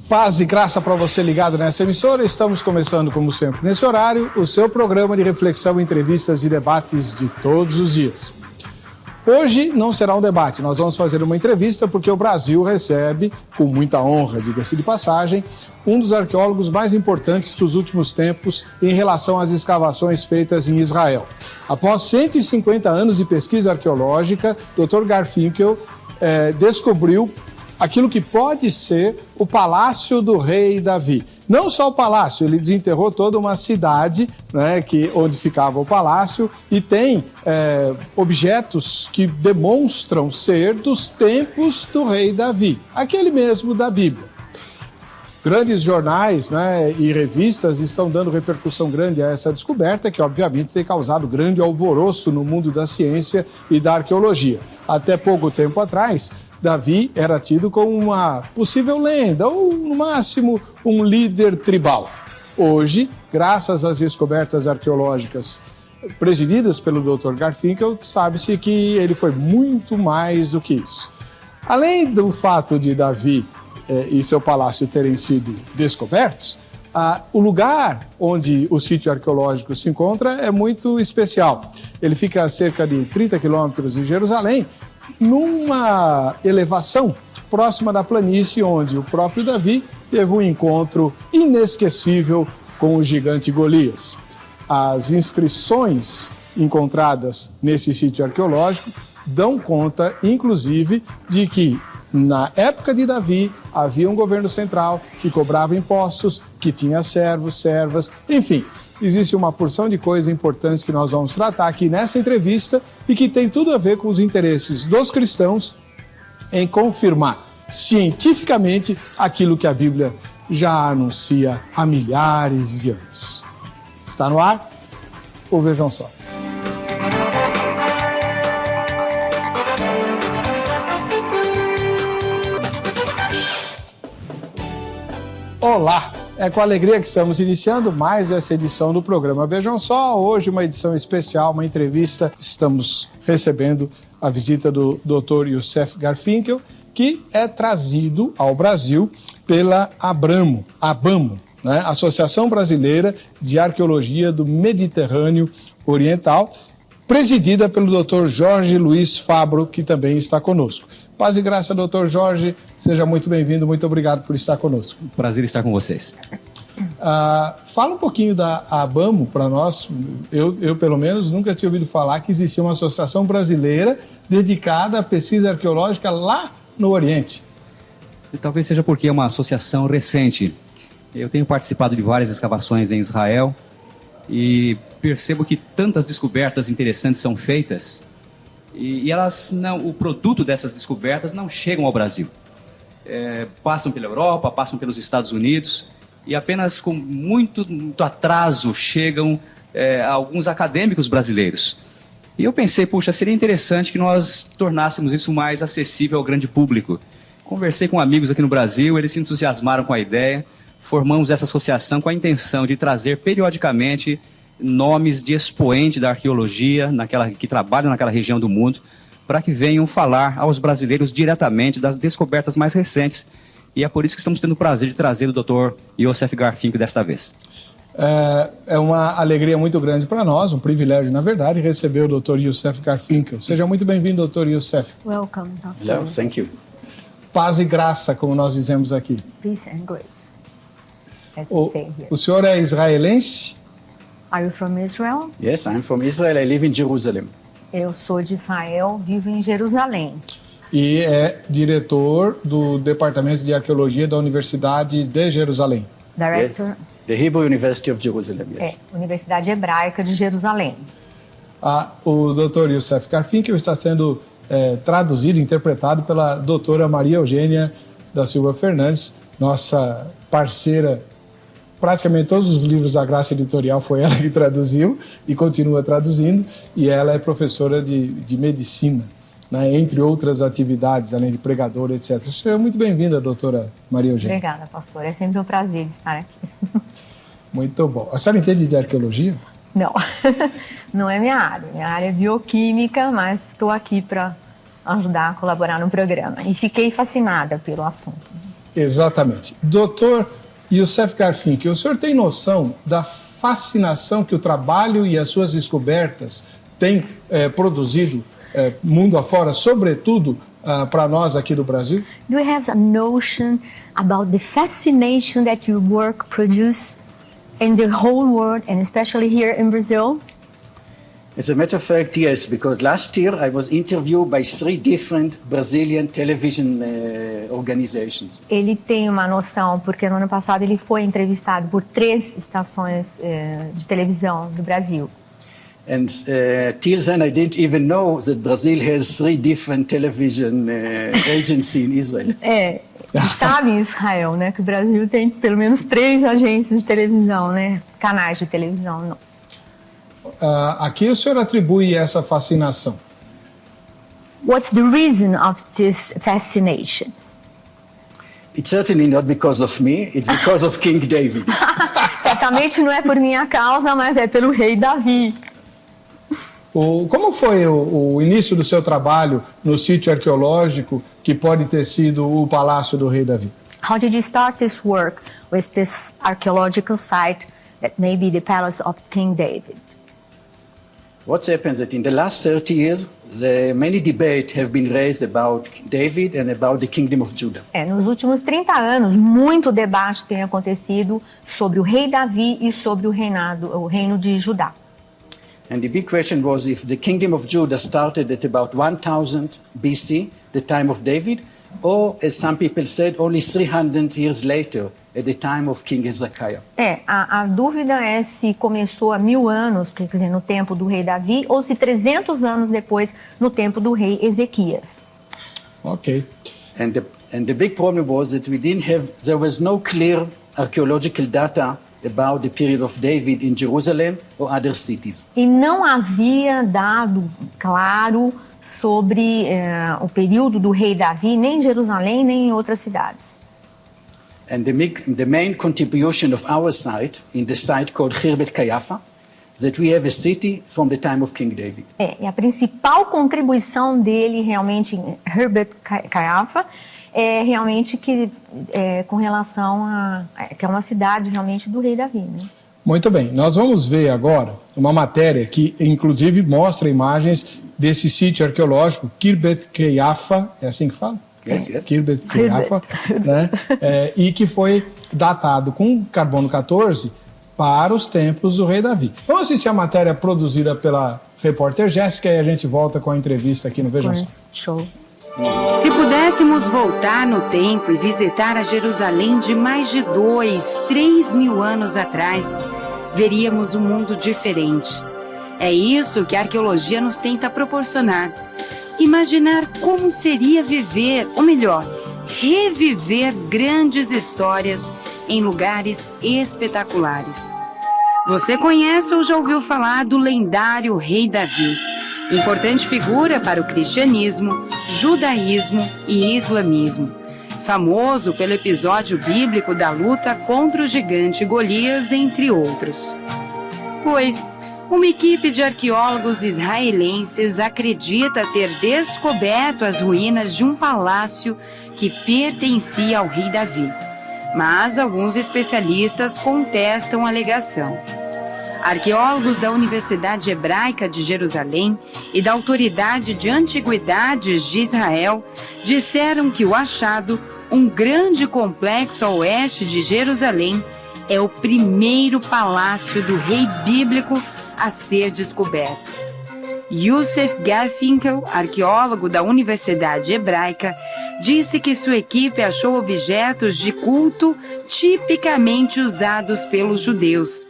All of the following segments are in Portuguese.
Paz e graça para você ligado nessa emissora. Estamos começando, como sempre, nesse horário, o seu programa de reflexão, entrevistas e debates de todos os dias. Hoje não será um debate, nós vamos fazer uma entrevista porque o Brasil recebe, com muita honra, diga-se de passagem, um dos arqueólogos mais importantes dos últimos tempos em relação às escavações feitas em Israel. Após 150 anos de pesquisa arqueológica, Dr. Garfinkel descobriu aquilo que pode ser o Palácio do Rei Davi. Não só o palácio, ele desenterrou toda uma cidade, né, onde ficava o palácio, e tem objetos que demonstram ser dos tempos do Rei Davi, aquele mesmo da Bíblia. Grandes jornais, né, e revistas estão dando repercussão grande a essa descoberta, que obviamente tem causado grande alvoroço no mundo da ciência e da arqueologia. Até pouco tempo atrás, Davi era tido como uma possível lenda, ou no máximo um líder tribal. Hoje, graças às descobertas arqueológicas presididas pelo Dr. Garfinkel, sabe-se que ele foi muito mais do que isso. Além do fato de Davi e seu palácio terem sido descobertos, o lugar onde o sítio arqueológico se encontra é muito especial. Ele fica a cerca de 30 quilômetros de Jerusalém, numa elevação próxima da planície onde o próprio Davi teve um encontro inesquecível com o gigante Golias. As inscrições encontradas nesse sítio arqueológico dão conta, inclusive, de que na época de Davi havia um governo central que cobrava impostos, que tinha servos, servas, enfim. Existe uma porção de coisas importantes que nós vamos tratar aqui nessa entrevista e que tem tudo a ver com os interesses dos cristãos em confirmar cientificamente aquilo que a Bíblia já anuncia há milhares de anos. Está no ar? Ou vejam só. Olá! É com alegria que estamos iniciando mais essa edição do programa Vejam Só. Hoje uma edição especial, uma entrevista. Estamos recebendo a visita do Dr. Yosef Garfinkel, que é trazido ao Brasil pela ABRAMO, né? Associação Brasileira de Arqueologia do Mediterrâneo Oriental, presidida pelo Dr. Jorge Luiz Fabro, que também está conosco. Paz e graça, doutor Jorge, seja muito bem-vindo, muito obrigado por estar conosco. Prazer estar com vocês. Fala um pouquinho da ABAMO para nós. Eu, pelo menos, nunca tinha ouvido falar que existia uma associação brasileira dedicada à pesquisa arqueológica lá no Oriente. E talvez seja porque é uma associação recente. Eu tenho participado de várias escavações em Israel e percebo que tantas descobertas interessantes são feitas e elas não, o produto dessas descobertas não chegam ao Brasil. Passam pela Europa, passam pelos Estados Unidos e apenas com muito atraso chegam alguns acadêmicos brasileiros. E eu pensei, puxa, seria interessante que nós tornássemos isso mais acessível ao grande público. Conversei com amigos aqui no Brasil, eles se entusiasmaram com a ideia, formamos essa associação com a intenção de trazer periodicamente nomes de expoente da arqueologia que trabalham naquela região do mundo, para que venham falar aos brasileiros diretamente das descobertas mais recentes. E é por isso que estamos tendo o prazer de trazer o Dr. Yosef Garfinkel desta vez. É uma alegria muito grande para nós, um privilégio, na verdade, receber o Dr. Yosef Garfinkel. Seja muito bem-vindo, Dr. Yosef. Welcome, Dr. Hello, thank you. Paz e graça, como nós dizemos aqui. Peace and grace, as we say here. O senhor é israelense? Are you from Israel? Yes, I'm from Israel. I live in Jerusalem. Eu sou de Israel, vivo em Jerusalém. E é diretor do Departamento de Arqueologia da Universidade de Jerusalém. Director, The Hebrew University of Jerusalem, yes. Universidade Hebraica de Jerusalém. O Dr. Yosef Garfinkel está sendo traduzido, interpretado pela doutora Maria Eugênia da Silva Fernandes, nossa parceira. Praticamente todos os livros da Graça Editorial foi ela que traduziu e continua traduzindo, e ela é professora de medicina, né, entre outras atividades, além de pregadora, etc. Seja muito bem-vinda, doutora Maria Eugênia. Obrigada, pastor. É sempre um prazer estar aqui. Muito bom. A senhora entende de arqueologia? Não, não é minha área. Minha área é bioquímica, mas estou aqui para ajudar a colaborar no programa. E fiquei fascinada pelo assunto. Exatamente. Dr. Youssef Garfinkel, o senhor tem noção da fascinação que o trabalho e as suas descobertas têm produzido mundo afora, sobretudo para nós aqui do Brasil? Do you have a notion about the fascination that your work produces in the whole world and especially here in Brazil? As a matter of fact, yes, because last year I was interviewed by 3 different Brazilian television organizations. Ele tem uma noção, porque no ano passado ele foi entrevistado por 3 estações de televisão do Brasil. And till then I didn't even know that Brazil has 3 different television agencies in Israel. Sabe em Israel, né, que o Brasil tem pelo menos 3 agências de televisão, né, canais de televisão. Não. Aqui o senhor atribui essa fascinação? What's the reason of this fascination? It's certainly not because of me, it's because of King David. Certamente não é por minha causa, mas é pelo rei Davi. Como foi o início do seu trabalho no sítio arqueológico que pode ter sido o Palácio do Rei Davi? How did you start this work with this archaeological site that may be the Palace of King David? What's happened is that in the last 30 years, many debates have been raised about David and about the kingdom of Judah. Nos últimos 30 anos, muito debate tem acontecido sobre o rei Davi e sobre o reino de Judá. And the big question was if the kingdom of Judah started at about 1000 BC, the time of David, or as some people said, only 300 years later, at the time of King Hezekiah. A dúvida é se começou há 1000 anos, quer dizer, no tempo do rei Davi, ou se 300 anos depois, no tempo do rei Ezequias. Ok. And the big problem was that there was no clear archaeological data about the period of David in Jerusalem or other cities. E não havia dado claro sobre o período do rei Davi, nem em Jerusalém, nem em outras cidades. And the main contribution of our site, in the site called Khirbet Kayafa, that we have a city from the time of King David. E a principal contribuição dele realmente em Khirbet Kayafa é realmente com relação que é uma cidade realmente do rei Davi, né? Muito bem, nós vamos ver agora uma matéria que inclusive mostra imagens desse sítio arqueológico, Khirbet Kayafa, é assim que fala? Yes. Khirbet Kayafa, né? E que foi datado com carbono 14 para os templos do rei Davi. Vamos assistir a matéria produzida pela repórter Jéssica e a gente volta com a entrevista aqui no Vejam Só. Show. Se pudéssemos voltar no tempo e visitar a Jerusalém de mais de 3 mil anos atrás, veríamos um mundo diferente. É isso que a arqueologia nos tenta proporcionar. Imaginar como seria viver, ou melhor, reviver grandes histórias em lugares espetaculares. Você conhece ou já ouviu falar do lendário rei Davi, importante figura para o cristianismo, judaísmo e islamismo. Famoso pelo episódio bíblico da luta contra o gigante Golias, entre outros. Pois, uma equipe de arqueólogos israelenses acredita ter descoberto as ruínas de um palácio que pertencia ao rei Davi. Mas alguns especialistas contestam a alegação. Arqueólogos da Universidade Hebraica de Jerusalém e da Autoridade de Antiguidades de Israel disseram que o achado, um grande complexo a oeste de Jerusalém, é o primeiro palácio do rei bíblico a ser descoberto. Youssef Garfinkel, arqueólogo da Universidade Hebraica, disse que sua equipe achou objetos de culto tipicamente usados pelos judeus,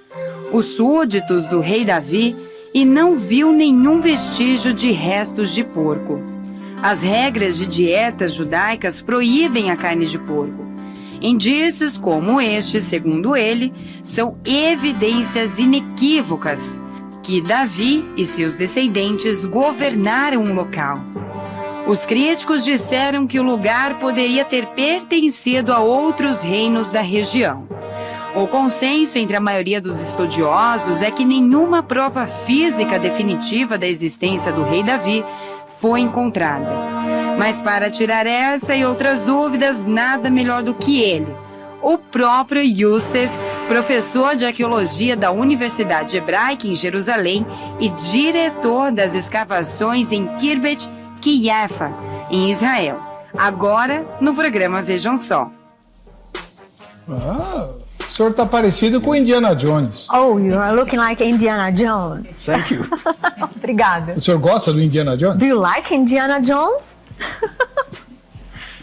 os súditos do rei Davi, e não viu nenhum vestígio de restos de porco. As regras de dietas judaicas proíbem a carne de porco. Indícios como este, segundo ele, são evidências inequívocas que Davi e seus descendentes governaram um local. Os críticos disseram que o lugar poderia ter pertencido a outros reinos da região. O consenso entre a maioria dos estudiosos é que nenhuma prova física definitiva da existência do rei Davi foi encontrada. Mas para tirar essa e outras dúvidas, nada melhor do que ele, o próprio Youssef, professor de arqueologia da Universidade Hebraica em Jerusalém e diretor das escavações em Kirbet Quiafa, em Israel. Agora, no programa Vejam Só. Ah, o senhor está parecido com Indiana Jones. Oh, you are looking like Indiana Jones. Thank you. Obrigada. O senhor gosta do Indiana Jones? Do you like Indiana Jones?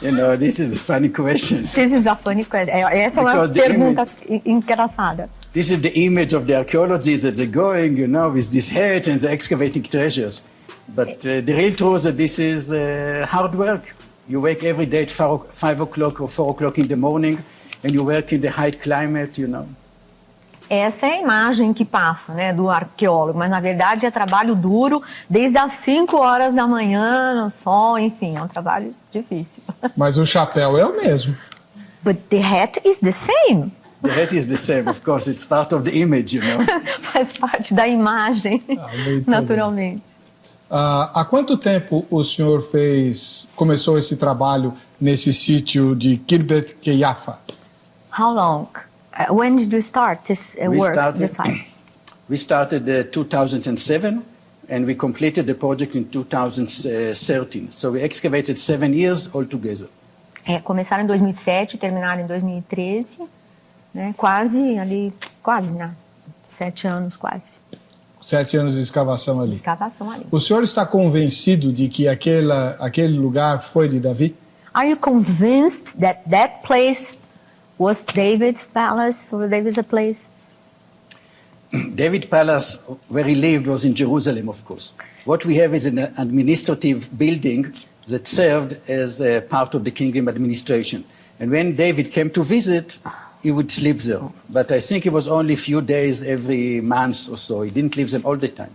You know, this is a funny question. This is a funny question. Essa é uma Because the pergunta engraçada. This is the image of the archaeologists that they're going, you know, with this hat and they're excavating treasures. But the real truth is that this is hard work. You wake every day at 5 o'clock or 4 o'clock in the morning and you work in the high climate, you know. Essa é a imagem que passa, né, do arqueólogo, mas na verdade é trabalho duro, desde as 5 horas da manhã, no sol, enfim, é um trabalho difícil. Mas o chapéu é o mesmo. But the hat is the same. The hat is the same, of course, it's part of the image, you know. Faz parte da imagem, muito naturalmente. Há quanto tempo o senhor começou esse trabalho nesse sítio de Kirbet Quiafa? How long? When did you start this work, the site? We started 2007 and we completed the project in 2013. So we excavated 7 years altogether. Começaram em 2007, terminaram em 2013, né? Quase, né? 7 anos quase. 7 anos de escavação ali. Escavação ali. O senhor está convencido de que aquele lugar foi de Davi? Are you convinced that that place was David's palace or David's place? David's palace, where he lived, was in Jerusalem, of course. What we have is an administrative building that served as a part of the kingdom administration. And when David came to visit, he would sleep there. But I think it was only a few days every month or so. He didn't live there all the time.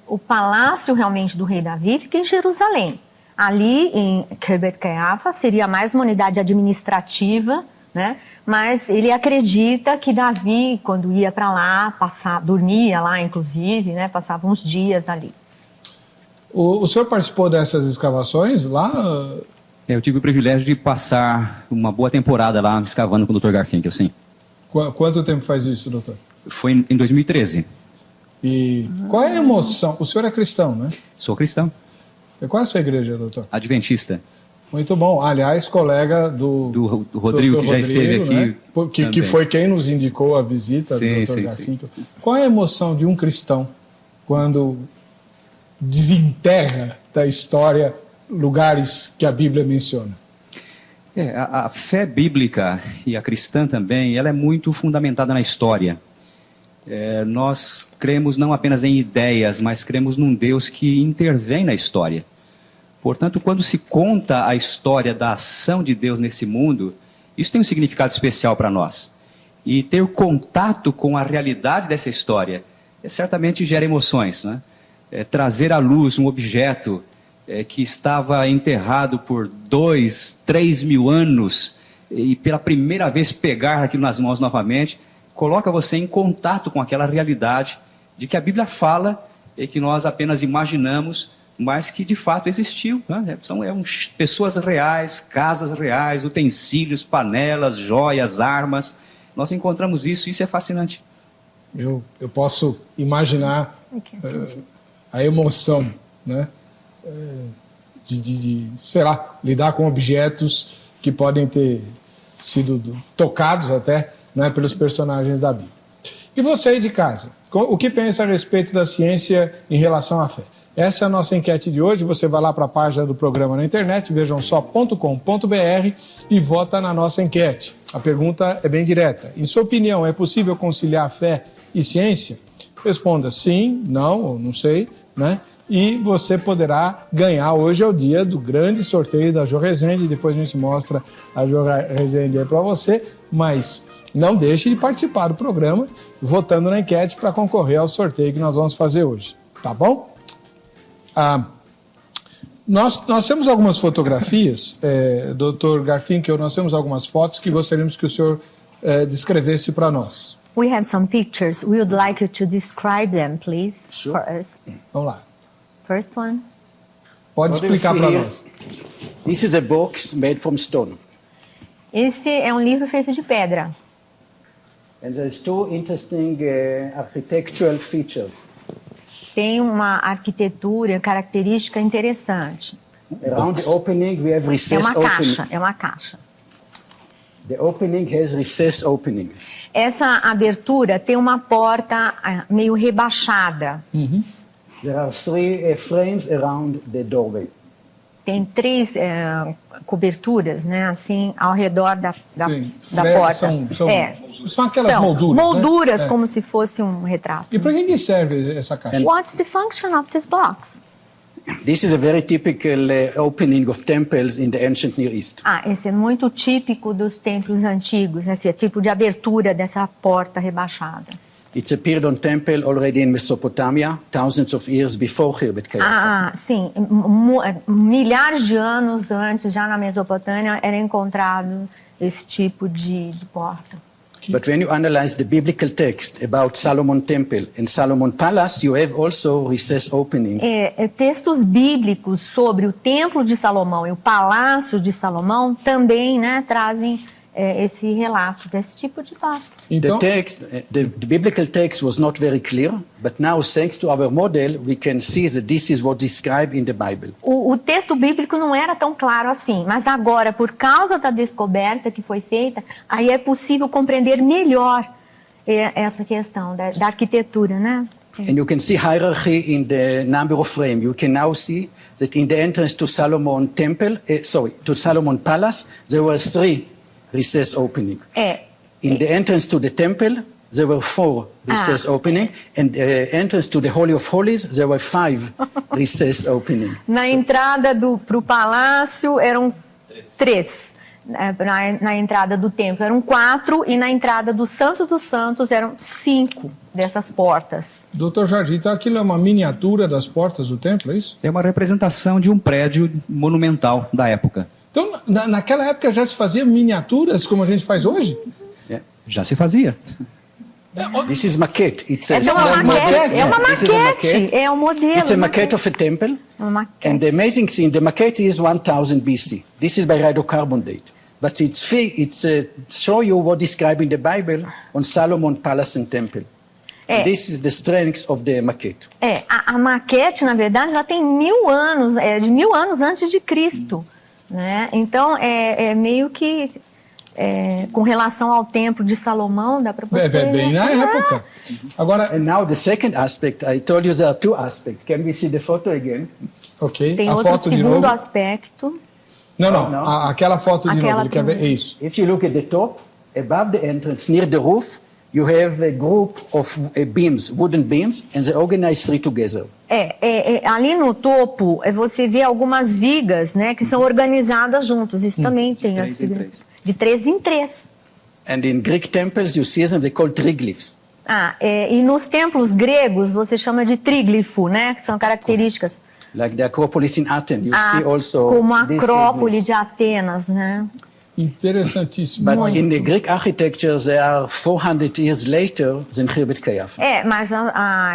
O palácio realmente do rei Davi fica em Jerusalém. Ali em Kirbet Quiafa seria mais uma unidade administrativa, né? Mas ele acredita que Davi, quando ia para lá, dormia lá, inclusive, né? Passava uns dias ali. O senhor participou dessas escavações lá? Eu tive o privilégio de passar uma boa temporada lá escavando com o Dr. Garfinkel, sim. Quanto tempo faz isso, doutor? Foi em 2013. E qual é a emoção? O senhor é cristão, né? Sou cristão. Qual é a sua igreja, doutor? Adventista. Muito bom. Aliás, colega do Rodrigo, que já esteve aqui. Né? Que foi quem nos indicou a visita do Dr. Garfinkel. Qual é a emoção de um cristão quando desenterra da história lugares que a Bíblia menciona? A fé bíblica e a cristã também, ela é muito fundamentada na história. Nós cremos não apenas em ideias, mas cremos num Deus que intervém na história. Portanto, quando se conta a história da ação de Deus nesse mundo, isso tem um significado especial para nós. E ter contato com a realidade dessa história certamente gera emoções, né? Trazer à luz um objeto que estava enterrado por 2, 3 mil anos e pela primeira vez pegar aquilo nas mãos novamente, coloca você em contato com aquela realidade de que a Bíblia fala e que nós apenas imaginamos, mas que de fato existiu, né? São pessoas reais, casas reais, utensílios, panelas, joias, armas. Nós encontramos isso e isso é fascinante. Eu posso imaginar a emoção, né? Sei lá, lidar com objetos que podem ter sido tocados até, né, pelos personagens da Bíblia. E você aí de casa, o que pensa a respeito da ciência em relação à fé? Essa é a nossa enquete de hoje. Você vai lá para a página do programa na internet, vejamsó.com.br e vota na nossa enquete. A pergunta é bem direta. Em sua opinião, é possível conciliar fé e ciência? Responda sim, não ou não sei, né? E você poderá ganhar. Hoje é o dia do grande sorteio da Jo Rezende. Depois a gente mostra a Jo Rezende aí para você. Mas não deixe de participar do programa votando na enquete para concorrer ao sorteio que nós vamos fazer hoje. Tá bom? Nós temos algumas fotografias, Dr. Garfinkel, nós temos algumas fotos que gostaríamos que o senhor descrevesse para nós. We have some pictures. We would like you to describe them, please, Sure. for us. Vamos lá. First one. Pode What do you explicar see para here? nós. This is a box made from stone. Esse é um livro feito de pedra. And there's two interesting architectural features. Tem uma arquitetura característica interessante. Around the opening, we have É recessed uma opening. caixa, é uma caixa. The opening has recessed opening. Essa abertura tem uma porta meio rebaixada. There are three frames around the doorway. Tem 3 coberturas, né, assim, ao redor da Sim. porta. São aquelas molduras, né? Molduras, É. como se fosse um retrato. E para que serve essa caixa? What's the function of this box? This is a very typical opening of temples in the ancient Near East. Esse é muito típico dos templos antigos, esse tipo de abertura dessa porta rebaixada. It appeared on temple already in Mesopotamia, thousands of years before Khirbet Qeiyafa. Sim, milhares de anos antes, já na Mesopotâmia, era encontrado esse tipo de porta. But when you analyze the biblical text about Solomon Temple and Solomon Palace, you have also recessed opening. Textos bíblicos sobre o Templo de Salomão e o Palácio de Salomão também, né, trazem esse relato desse tipo de porta. Então, The biblical text was not very clear, but now, thanks to our model, we can see that this is what's described in the Bible. O texto bíblico não era tão claro assim, mas agora, por causa da descoberta que foi feita, aí é possível compreender melhor essa questão da arquitetura, né? And you can see hierarchy in the number of frames. You can now see that in the entrance to Solomon Temple, to Solomon Palace, there were 3 recessed openings. In the entrance to the temple, there were 4 recessed openings, and the entrance to the Holy of Holies, there were 5 recessed openings. Na entrada para o palácio eram 3. Na entrada do templo eram 4 e na entrada do Santo dos Santos eram 5 dessas portas. Dr. Jardim, então aquilo é uma miniatura das portas do templo, é isso? É uma representação de um prédio monumental da época. Então, naquela época já se fazia miniaturas como a gente faz hoje? Yeah. Já se fazia. This is maquette. It's a É uma small maquete, é uma This is a maquete, é um modelo. It's a maquette of a temple. Uma maquete. And the amazing thing, the maquette is 1000 BC. This is by radiocarbon date. But it's show you what described in the Bible on Solomon Palace and Temple. And this is the strength of the maquette. A maquete, na verdade, ela tem 1000 anos, de 1000 anos antes de Cristo. Né? Então, é meio que com relação ao templo de Salomão, dá para você... Bem na época. Agora, And now the second aspect, I told you there are 2 aspects. Can we see the photo again? ok, Tem a outro foto de segundo novo. aspecto. Não. Aquela foto de novo, ele quer ver. É isso. If you look at the top, above the entrance, near the roof, you have a group of beams, wooden beams, and they organize 3 together. Ali no topo, você vê algumas vigas, né, que são organizadas juntos. Isso também tem. De 3 em 3. De 3 em 3. And in Greek temples, you see them, they call triglyphs. E nos templos gregos, você chama de tríglifo, né, que são características. Like the Acropolis in Athens, you see also Como a these Acrópole triglyphs. de Atenas, né? Interessantíssimo. But in the Greek architecture, they are 400 years later than Khirbet Qeiyafa. Mas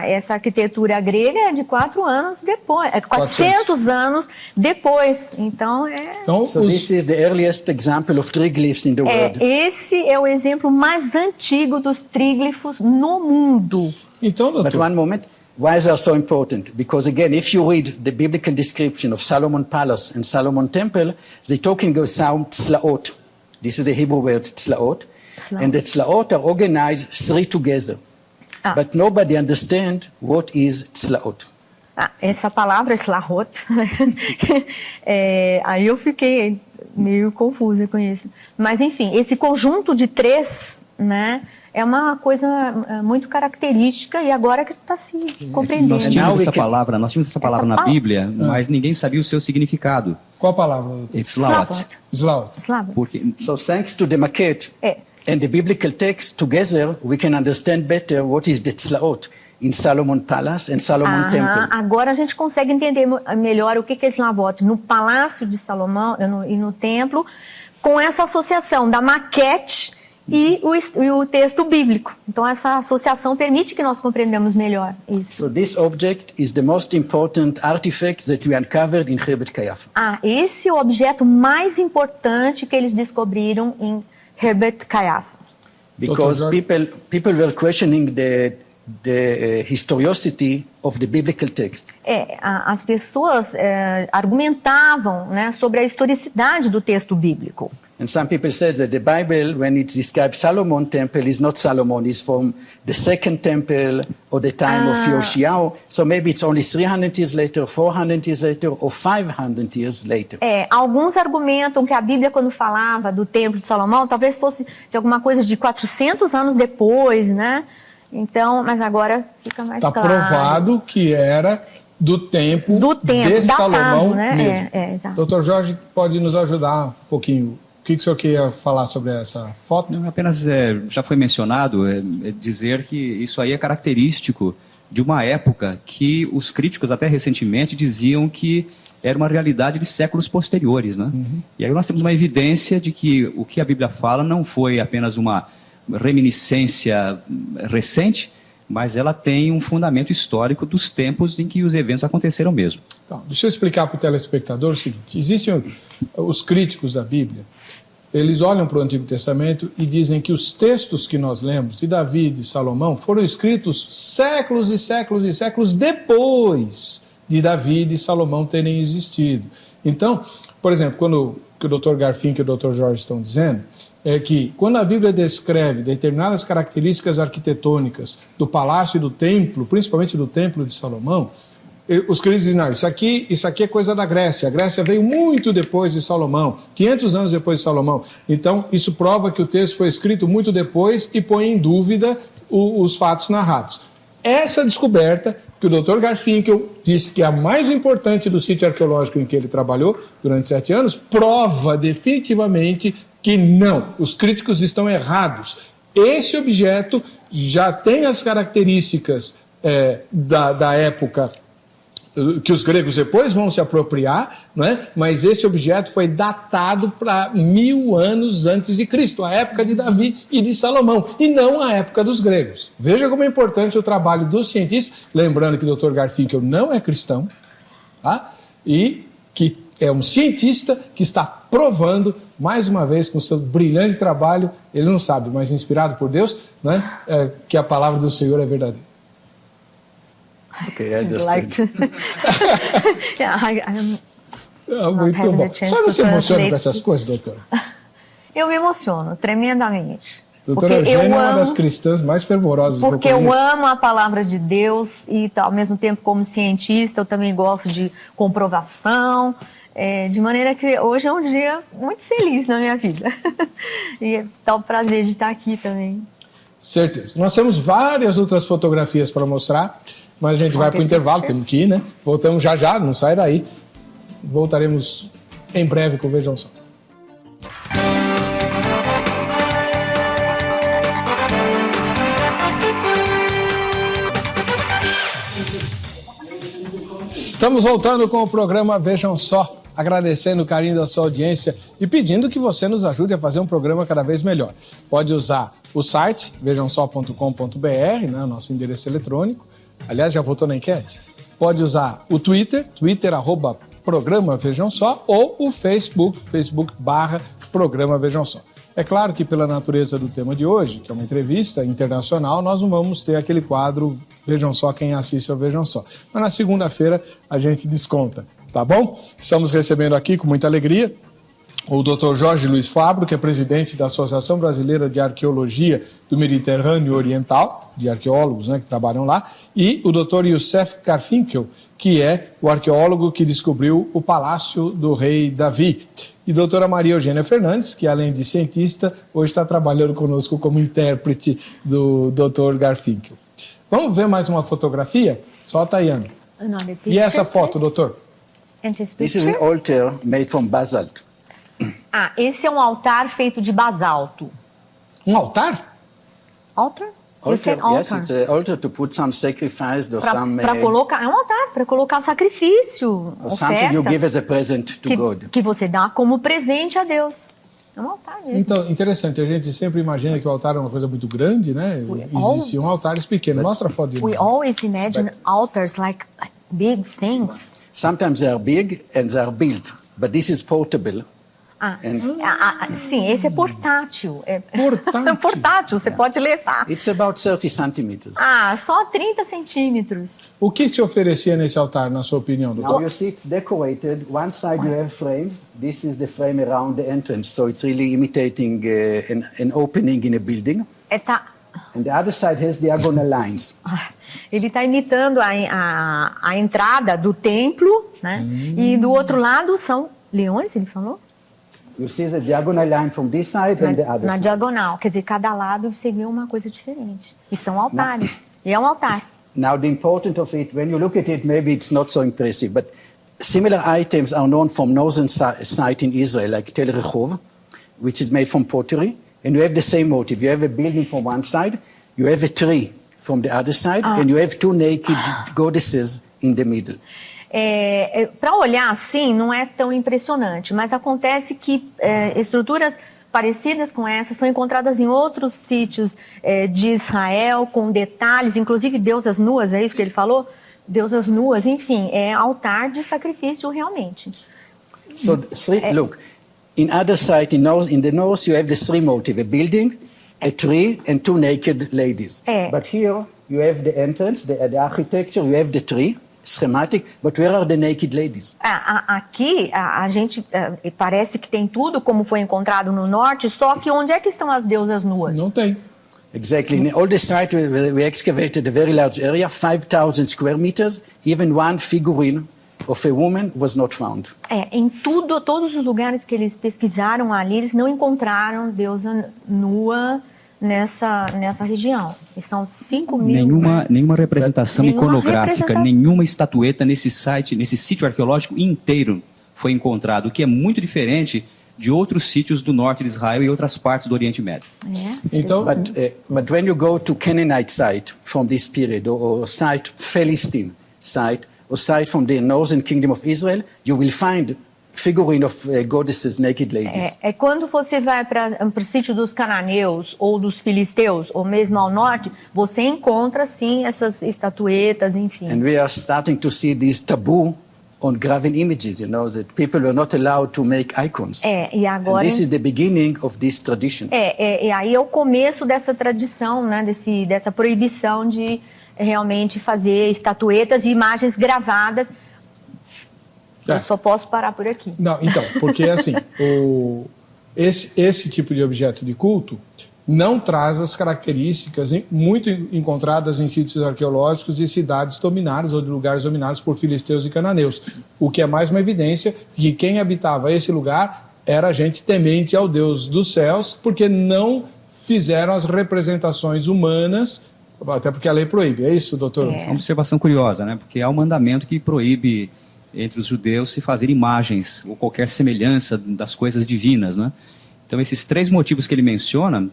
essa arquitetura grega é de 4 anos depois, 400 anos depois. Então, Então, So this is the earliest example of triglyphs in the world. esse é o exemplo mais antigo dos tríglifos no mundo. então, But doutor, one moment, why is that so important? Because again, if you read the biblical description of Solomon Palace and Solomon Temple, they're talking about sound tzlaot. This is the Hebrew word tzlaot. And the tzlaot are organized 3 together. But nobody understands what is tzlaot. Essa palavra, slahot, aí eu fiquei meio confusa com isso. Mas, enfim, esse conjunto de 3, né, é uma coisa muito característica e agora que está se compreendendo. Nós tínhamos essa palavra na palavra. Bíblia, mas ninguém sabia o seu significado. qual a palavra, doutor? Etzlaot. Slaut. Porque So thanks to the maquette and the biblical text together, we can understand better what is the tzlaot in Solomon Palace and Solomon Temple. Agora a gente consegue entender melhor o que é Slavot no Palácio de Salomão e no templo, com essa associação da maquete e o texto bíblico. Então, essa associação permite que nós compreendamos melhor isso. So this object is the most important artifact that we uncovered in Khirbet Kayafa. Esse é o objeto mais importante que eles descobriram em Khirbet Kayafa. Because people were questioning the historicity of the biblical text. As pessoas argumentavam, né, sobre a historicidade do texto bíblico. And some people said that the Bible, when it describes Solomon's temple, is not Solomon, it's from the second temple or the time of Yoshiao. So maybe it's only 300 years later, 400 years later, or 500 years later. Alguns argumentam que a Bíblia, quando falava do templo de Salomão, talvez fosse de alguma coisa de 400 anos depois, né? Então, mas agora fica mais claro. Está provado que era do tempo de Salomão, né? Mesmo. Exato. Doutor Jorge, pode nos ajudar um pouquinho? O que o senhor queria falar sobre essa foto? Não, apenas já foi mencionado dizer que isso aí é característico de uma época que os críticos até recentemente diziam que era uma realidade de séculos posteriores, né? E aí nós temos uma evidência de que o que a Bíblia fala não foi apenas uma reminiscência recente, mas ela tem um fundamento histórico dos tempos em que os eventos aconteceram mesmo. Então, deixa eu explicar para o telespectador o seguinte: existem os críticos da Bíblia, eles olham para o Antigo Testamento e dizem que os textos que nós lemos, de Davi e de Salomão, foram escritos séculos e séculos e séculos depois de Davi e de Salomão terem existido. Então, por exemplo, quando o Dr. Garfinkel e o Dr. Jorge estão dizendo, é que quando a Bíblia descreve determinadas características arquitetônicas do palácio e do templo, principalmente do templo de Salomão, os críticos dizem, não, isso aqui é coisa da Grécia. A Grécia veio muito depois de Salomão, 500 anos depois de Salomão. Então, isso prova que o texto foi escrito muito depois e põe em dúvida os fatos narrados. Essa descoberta, que o Dr. Garfinkel disse que é a mais importante do sítio arqueológico em que ele trabalhou durante 7 anos, prova definitivamente que não, os críticos estão errados. Esse objeto já tem as características da época que os gregos depois vão se apropriar, né? Mas esse objeto foi datado para 1000 anos antes de Cristo, a época de Davi e de Salomão, e não a época dos gregos. Veja como é importante o trabalho dos cientistas, lembrando que o Dr. Garfinkel não é cristão, tá? E que é um cientista que está provando, mais uma vez, com seu brilhante trabalho, ele não sabe, mas inspirado por Deus, né? Que a palavra do Senhor é verdadeira. Okay, I understand. Muito bom. Só não se emociona com essas coisas, doutora? Eu me emociono tremendamente. Doutora Eugênia é uma das cristãs mais fervorosas que eu conheço. Porque eu amo a palavra de Deus e, ao mesmo tempo, como cientista, eu também gosto de comprovação, de maneira que hoje é um dia muito feliz na minha vida. E dá o prazer de estar aqui também. Certeza. Nós temos várias outras fotografias para mostrar, mas a gente vai para o intervalo, temos que ir, né? Voltamos já, não sai daí. Voltaremos em breve com o Vejam Só. Estamos voltando com o programa Vejam Só, agradecendo o carinho da sua audiência e pedindo que você nos ajude a fazer um programa cada vez melhor. Pode usar o site vejamsó.com.br, né, o nosso endereço eletrônico. Aliás, já votou na enquete? Pode usar o Twitter, @programa Vejam Só, ou o Facebook.com/programa Vejam Só. É claro que pela natureza do tema de hoje, que é uma entrevista internacional, nós não vamos ter aquele quadro Vejam Só quem assiste ao Vejam Só. Mas na segunda-feira a gente desconta, tá bom? Estamos recebendo aqui com muita alegria o Dr. Jorge Luiz Fabro, que é presidente da Associação Brasileira de Arqueologia do Mediterrâneo Oriental, de arqueólogos, né, que trabalham lá, e o Dr. Youssef Garfinkel, que é o arqueólogo que descobriu o Palácio do Rei Davi. E doutora Maria Eugênia Fernandes, que além de cientista, hoje está trabalhando conosco como intérprete do Dr. Garfinkel. Vamos ver mais uma fotografia? Solta aí, Ana. E essa foto, doutor? This is an altar made from basalt. Esse é um altar feito de basalto. Um altar? Altar? Yes, it's an altar to put some sacrifice or some... Para colocar, é um altar para colocar sacrifício, or something you give as a present to God. Que você dá como presente a Deus. É um altar mesmo. Então, interessante, a gente sempre imagina que o altar é uma coisa muito grande, né? Existiam altares pequenos. Mostra a foto de We always imagine altars like big things. Sometimes they are big and they are built, but this is portable. Sim, esse é portátil. Portátil. Portátil, você pode levar. It's about 30 centimeters. Só 30 centímetros. O que se oferecia nesse altar, na sua opinião, doutor? Now you see it's decorated. One side you have frames. This is the frame around the entrance, so it's really imitating an opening in a building. And the other side has diagonal lines. Ele está imitando a entrada do templo, né? E do outro lado são leões, ele falou? You see the diagonal line from this side and the other Na side. diagonal, quer dizer, cada lado você vê uma coisa diferente. E são altares. E é um altar. Now the importance of it, when you look at it, maybe it's not so impressive, but similar items are known from northern site in Israel, like Tel Rehov, which is made from pottery, and you have the same motive. You have a building from one side, you have a tree from the other side, and you have two naked goddesses in the middle. Para olhar assim, não é tão impressionante, mas acontece que estruturas parecidas com essa são encontradas em outros sítios de Israel, com detalhes, inclusive deusas nuas, é isso que ele falou? Deusas nuas, enfim, é altar de sacrifício realmente. So, look, in other side, in the north, you have the three motive, a building, a tree, and two naked ladies. But here, you have the entrance, the architecture, you have the tree, schematic, but where are the naked ladies? Aqui, a gente parece que tem tudo como foi encontrado no norte, só que onde é que estão as deusas nuas? Não tem. Exactly. In all the site, we excavated a very large area, 5,000 square meters, even one figurine of a woman was not found. Em todos os lugares que eles pesquisaram ali, eles não encontraram deusa nua nessa região. E são 5 mil... Nenhuma representação iconográfica, nenhuma estatueta nesse sítio arqueológico inteiro foi encontrado, o que é muito diferente de outros sítios do norte de Israel e outras partes do Oriente Médio. Então, but when you go to Canaanite site from this period, or site Philistine site, or site from the northern kingdom of Israel, you will find figurine of goddesses, naked ladies. Quando você vai para o sítio dos cananeus ou dos filisteus, ou mesmo ao norte, você encontra sim essas estatuetas, enfim. And we are starting to see this taboo on graven images, you know, that people were not allowed to make icons. E agora, and this is the beginning of this tradition. E aí é o começo dessa tradição, né, dessa proibição de realmente fazer estatuetas e imagens gravadas. Eu só posso parar por aqui. Não, então, porque assim, esse tipo de objeto de culto não traz as características muito encontradas em sítios arqueológicos de cidades dominadas ou de lugares dominados por filisteus e cananeus. O que é mais uma evidência de que quem habitava esse lugar era gente temente ao Deus dos céus, porque não fizeram as representações humanas, até porque a lei proíbe. É isso, doutor? É uma observação curiosa, né? Porque há um mandamento que proíbe entre os judeus se fazer imagens ou qualquer semelhança das coisas divinas, né? Então, esses 3 motivos que ele menciona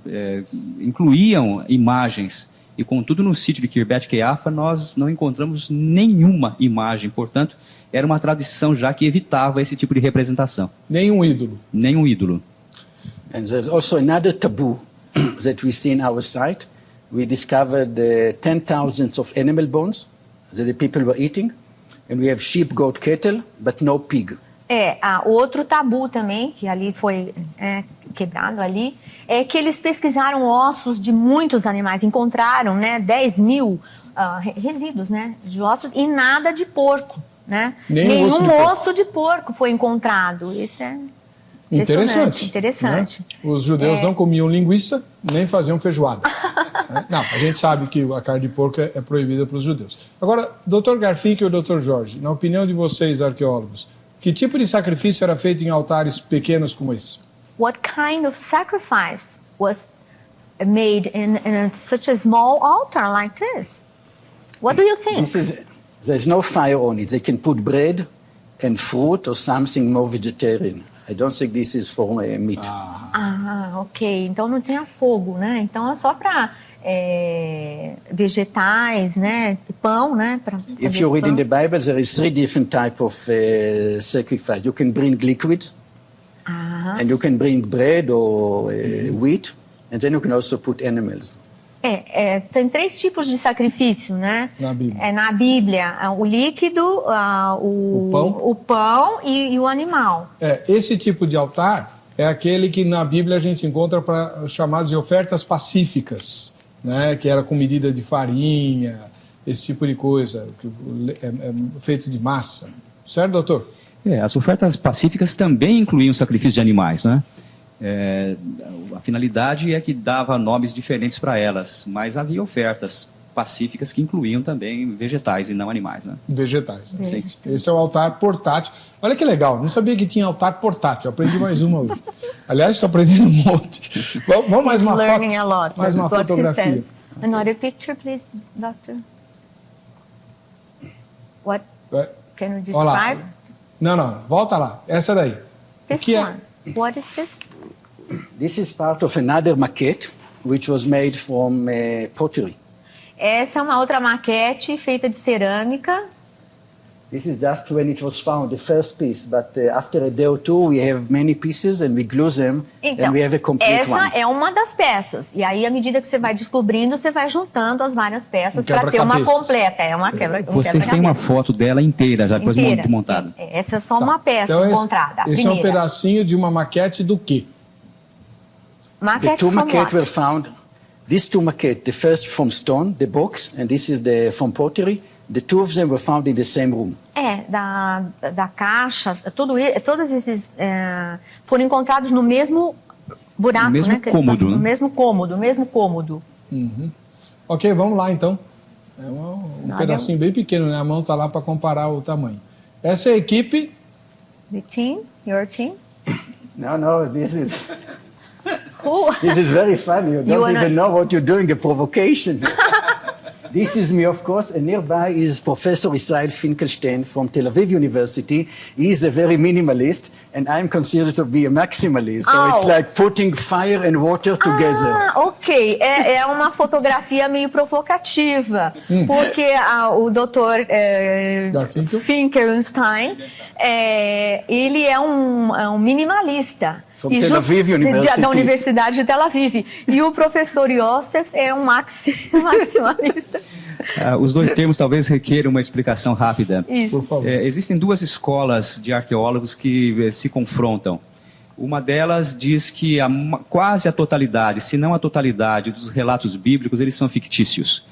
incluíam imagens, e contudo no sítio de Khirbet Qeiyafa nós não encontramos nenhuma imagem, portanto, era uma tradição já que evitava esse tipo de representação. Nenhum ídolo. Nenhum ídolo. And there's also another taboo that we see in our site. We discovered 10,000 of animal bones that the people were eating, and we have sheep, goat, cattle, but no pig. Outro tabu também, que ali foi quebrado ali, é que eles pesquisaram ossos de muitos animais, encontraram, né, 10 mil resíduos, né, de ossos e nada de porco, né? Nenhum osso de porco foi encontrado. Isso é interessante. Né? Os judeus não comiam linguiça, nem faziam feijoada. Não, a gente sabe que a carne de porco é proibida para os judeus. Agora, Dr. Garfinkel e Dr. Jorge, na opinião de vocês, arqueólogos, que tipo de sacrifício era feito em altares pequenos como esse? What kind of sacrifice was made in such a small altar like this? What do you think? There's no fire on it. They can put bread and fruit or something more vegetarian. I don't think this is for meat. Ok. Então não tinha fogo, né? Então é só para vegetais, né? Pão, né? If you read in the Bible, there is 3 different types of sacrifice. You can bring liquid. And you can bring bread or wheat, and then you can also put animals. Tem 3 tipos de sacrifício, né? Na Bíblia. Na Bíblia, o líquido, o pão e o animal. Esse tipo de altar é aquele que na Bíblia a gente encontra para chamados de ofertas pacíficas, né? Que era com medida de farinha, esse tipo de coisa, é feito de massa. Certo, doutor? As ofertas pacíficas também incluíam sacrifício de animais, né? A finalidade é que dava nomes diferentes para elas, mas havia ofertas pacíficas que incluíam também vegetais e não animais, né? Vegetais. Né? Sim. Esse é o altar portátil. Olha que legal, não sabia que tinha altar portátil. Eu aprendi mais uma hoje. Aliás, estou aprendendo um monte. Vamos mais uma learning foto? A lot. Mais uma fotografia. Another picture, please, doctor. What can you describe? Não, volta lá. Essa daí. This one. What is this? This is part of another maquette, which was made from pottery. Essa é uma outra maquete feita de cerâmica. This is just when it was found, the first piece, but after a day or two we have many pieces and we glue them and we have a complete one. Essa é uma das peças. E aí, à medida que você vai descobrindo, você vai juntando as várias peças para ter uma completa. É uma quebra. Vocês têm uma foto dela inteira, já depois montada. Essa é só uma peça então encontrada. Esse é um pedacinho de uma maquete do quê? The two maquettes were found. These two maquettes, the first from stone, the box, and this is from pottery. The two of them were found in the same room. Da caixa, todos esses foram encontrados no mesmo buraco, no mesmo cômodo, né? No mesmo cômodo. Uhum. Ok, vamos lá então. É um pedacinho bem pequeno, né? A mão está lá para comparar o tamanho. Essa é a equipe. The team, your team. No, this is. Who? This is very funny. You don't even know what you're doing. A provocation. This is me, of course, and nearby is Professor Israel Finkelstein from Tel Aviv University. He is a very minimalist, and I'm considered to be a maximalist. So it's like putting fire and water together. Ok. É uma fotografia meio provocativa, porque o Dr. Finkelstein, ele é um minimalista. Tel Aviv University. Da Universidade de Tel Aviv. E o professor Yosef é um maximalista. Os dois termos talvez requeram uma explicação rápida. Isso. Por favor. Existem 2 escolas de arqueólogos que se confrontam. Uma delas diz que quase a totalidade, se não a totalidade, dos relatos bíblicos, eles são fictícios.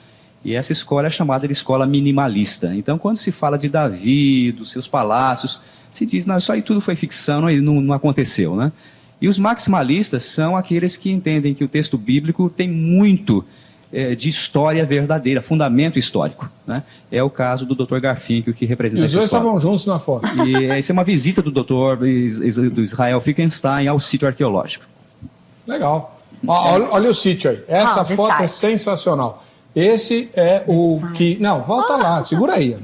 E essa escola é chamada de escola minimalista. Então, quando se fala de Davi, dos seus palácios, se diz, não, isso aí tudo foi ficção, não aconteceu, né? E os maximalistas são aqueles que entendem que o texto bíblico tem muito de história verdadeira, fundamento histórico, né? É o caso do Dr. Garfinkel, que representa essa escola. Os dois estavam juntos na foto. E essa é uma visita do Dr. do Israel Finkelstein ao sítio arqueológico. Legal. Olha o sítio aí. Essa foto é sensacional. Esse é o que... Não, volta lá, segura aí.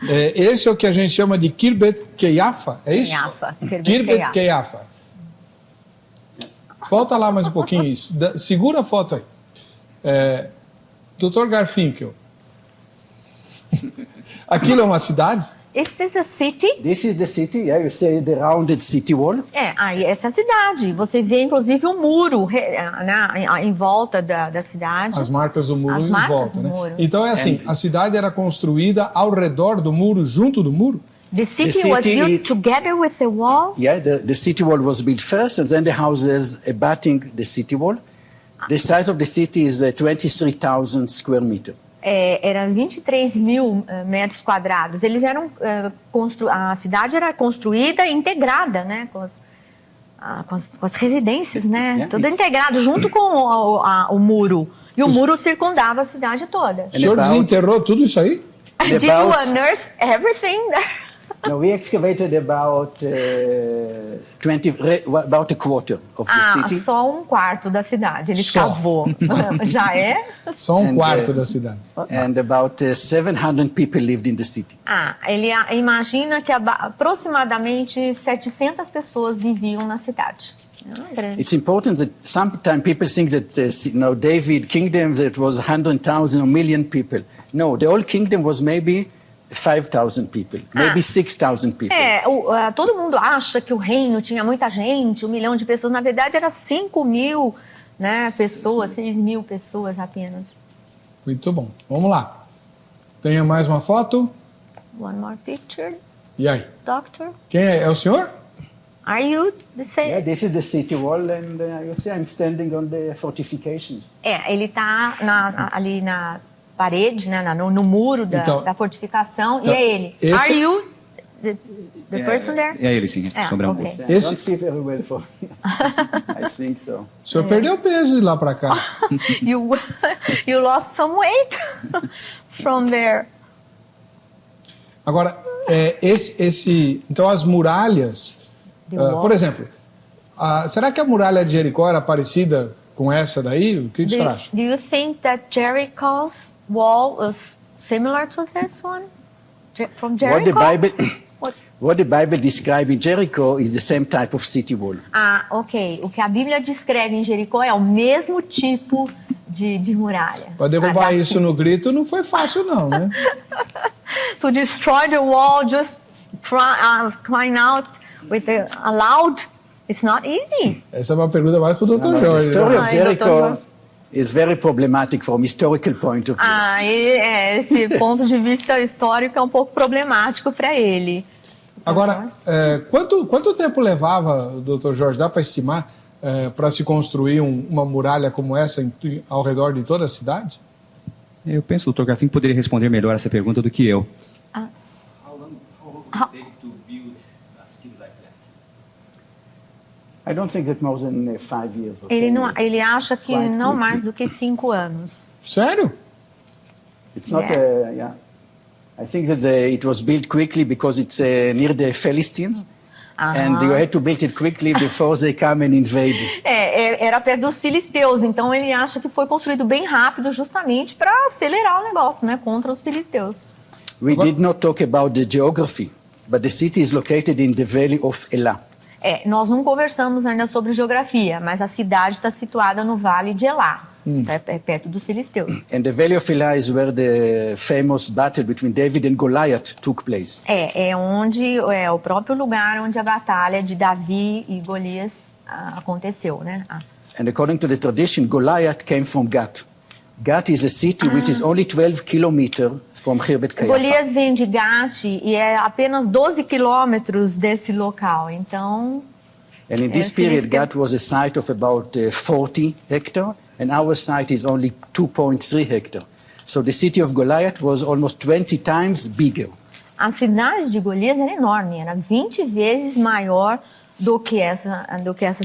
Esse é o que a gente chama de Kirbet Keiafa, é isso? Kirbet Keiafa. Volta lá mais um pouquinho isso. Segura a foto aí. Dr. Garfinkel. Aquilo é uma cidade? Is this a city? This is the city, yeah, you say the rounded city wall. Aí essa é a cidade. Você vê, inclusive, um muro em volta da cidade. As marcas do muro em volta, né? Muro. Então é assim, a cidade era construída ao redor do muro, junto do muro? The city was built together with the wall? Yeah, the city wall was built first, and then the houses abutting the city wall. The size of the city is 23,000 square meters. Era 23 mil metros quadrados. Eles eram a cidade era construída e integrada, né, com as residências, né, tudo integrado junto com o muro. E o muro circundava a cidade toda. O senhor desenterrou tudo isso aí? Did you unearth everything there? No, we excavated about a quarter of the city. Só um quarto da cidade. Ele cavou. Já é? Só um quarto da cidade. And about 700 people lived in the city. Ele imagina que aproximadamente 700 pessoas viviam na cidade. It's important that sometimes people think that David kingdom that was 100,000 or million people. No, the whole kingdom was maybe 5,000 people, maybe 6,000 people. Todo mundo acha que o reino tinha muita gente, 1 milhão de pessoas. Na verdade, era 5.000, né, pessoas, 6.000 pessoas apenas. Muito bom. Vamos lá. Tenha mais uma foto. One more picture, E aí? doctor. Quem é? É o senhor? Are you the same? Yeah, this is the city wall, and you see I'm standing on the fortifications. Ele está ali na parede, né, no muro da fortificação, então, e é ele. esse- Are you the person there? É ele, sim, sombra ok. I Esse- don't see very well for I think so. O senhor perdeu peso de lá para cá. You lost some weight from there. Agora, então as muralhas, The por walls. exemplo, será que a muralha de Jericó era parecida com essa daí? O que você acha? Do you think that Jericho's wall was similar to this one? From Jericho? What the Bible describes in Jericho is the same type of city wall. Ok. O que a Bíblia descreve em Jericó é o mesmo tipo de muralha. Para derrubar isso no grito não foi fácil não, né? To destroy the wall, just crying out with a loud, it's not easy. Essa é uma pergunta mais para o Dr. The Jorge. story Né? of Jericho is very problematic from historical point of view. Esse ponto de vista histórico é um pouco problemático para ele. Agora, quanto tempo levava, Dr. Jorge, dá para estimar, para se construir uma muralha como essa ao redor de toda a cidade? Eu penso que o Dr. Garfinkel poderia responder melhor essa pergunta do que eu. I don't think that more than 5 years. Or Ele 10 não, years. ele acha que Quite não quickly. mais do que 5 anos. Sério? It's not. Yes. Yeah. I think that it was built quickly because it's near the Philistines, and you had to build it quickly before they come and invade. Era perto dos filisteus, então ele acha que foi construído bem rápido justamente para acelerar o negócio, né, contra os filisteus. We did not talk about the geography, but the city is located in the valley of Elah. Nós não conversamos ainda sobre geografia, mas a cidade está situada no Vale de Elá, é perto dos filisteus. And the valley of Elah is where the famous battle between David and Goliath took place. Onde o próprio lugar onde a batalha de Davi e Golias aconteceu, né? And according to the tradition, Goliath came from Gath. Gath is a city which is only 12 kilometers from Khirbet Qeiyafa. Golias vem de Gate e é apenas 12 quilômetros desse local, então... And in this period, Gath was a site of about 40 hectares, and our site is only 2.3 hectares. So the city of Goliath was almost 20 times bigger. A cidade de Golias era enorme, era 20 vezes maior do que essa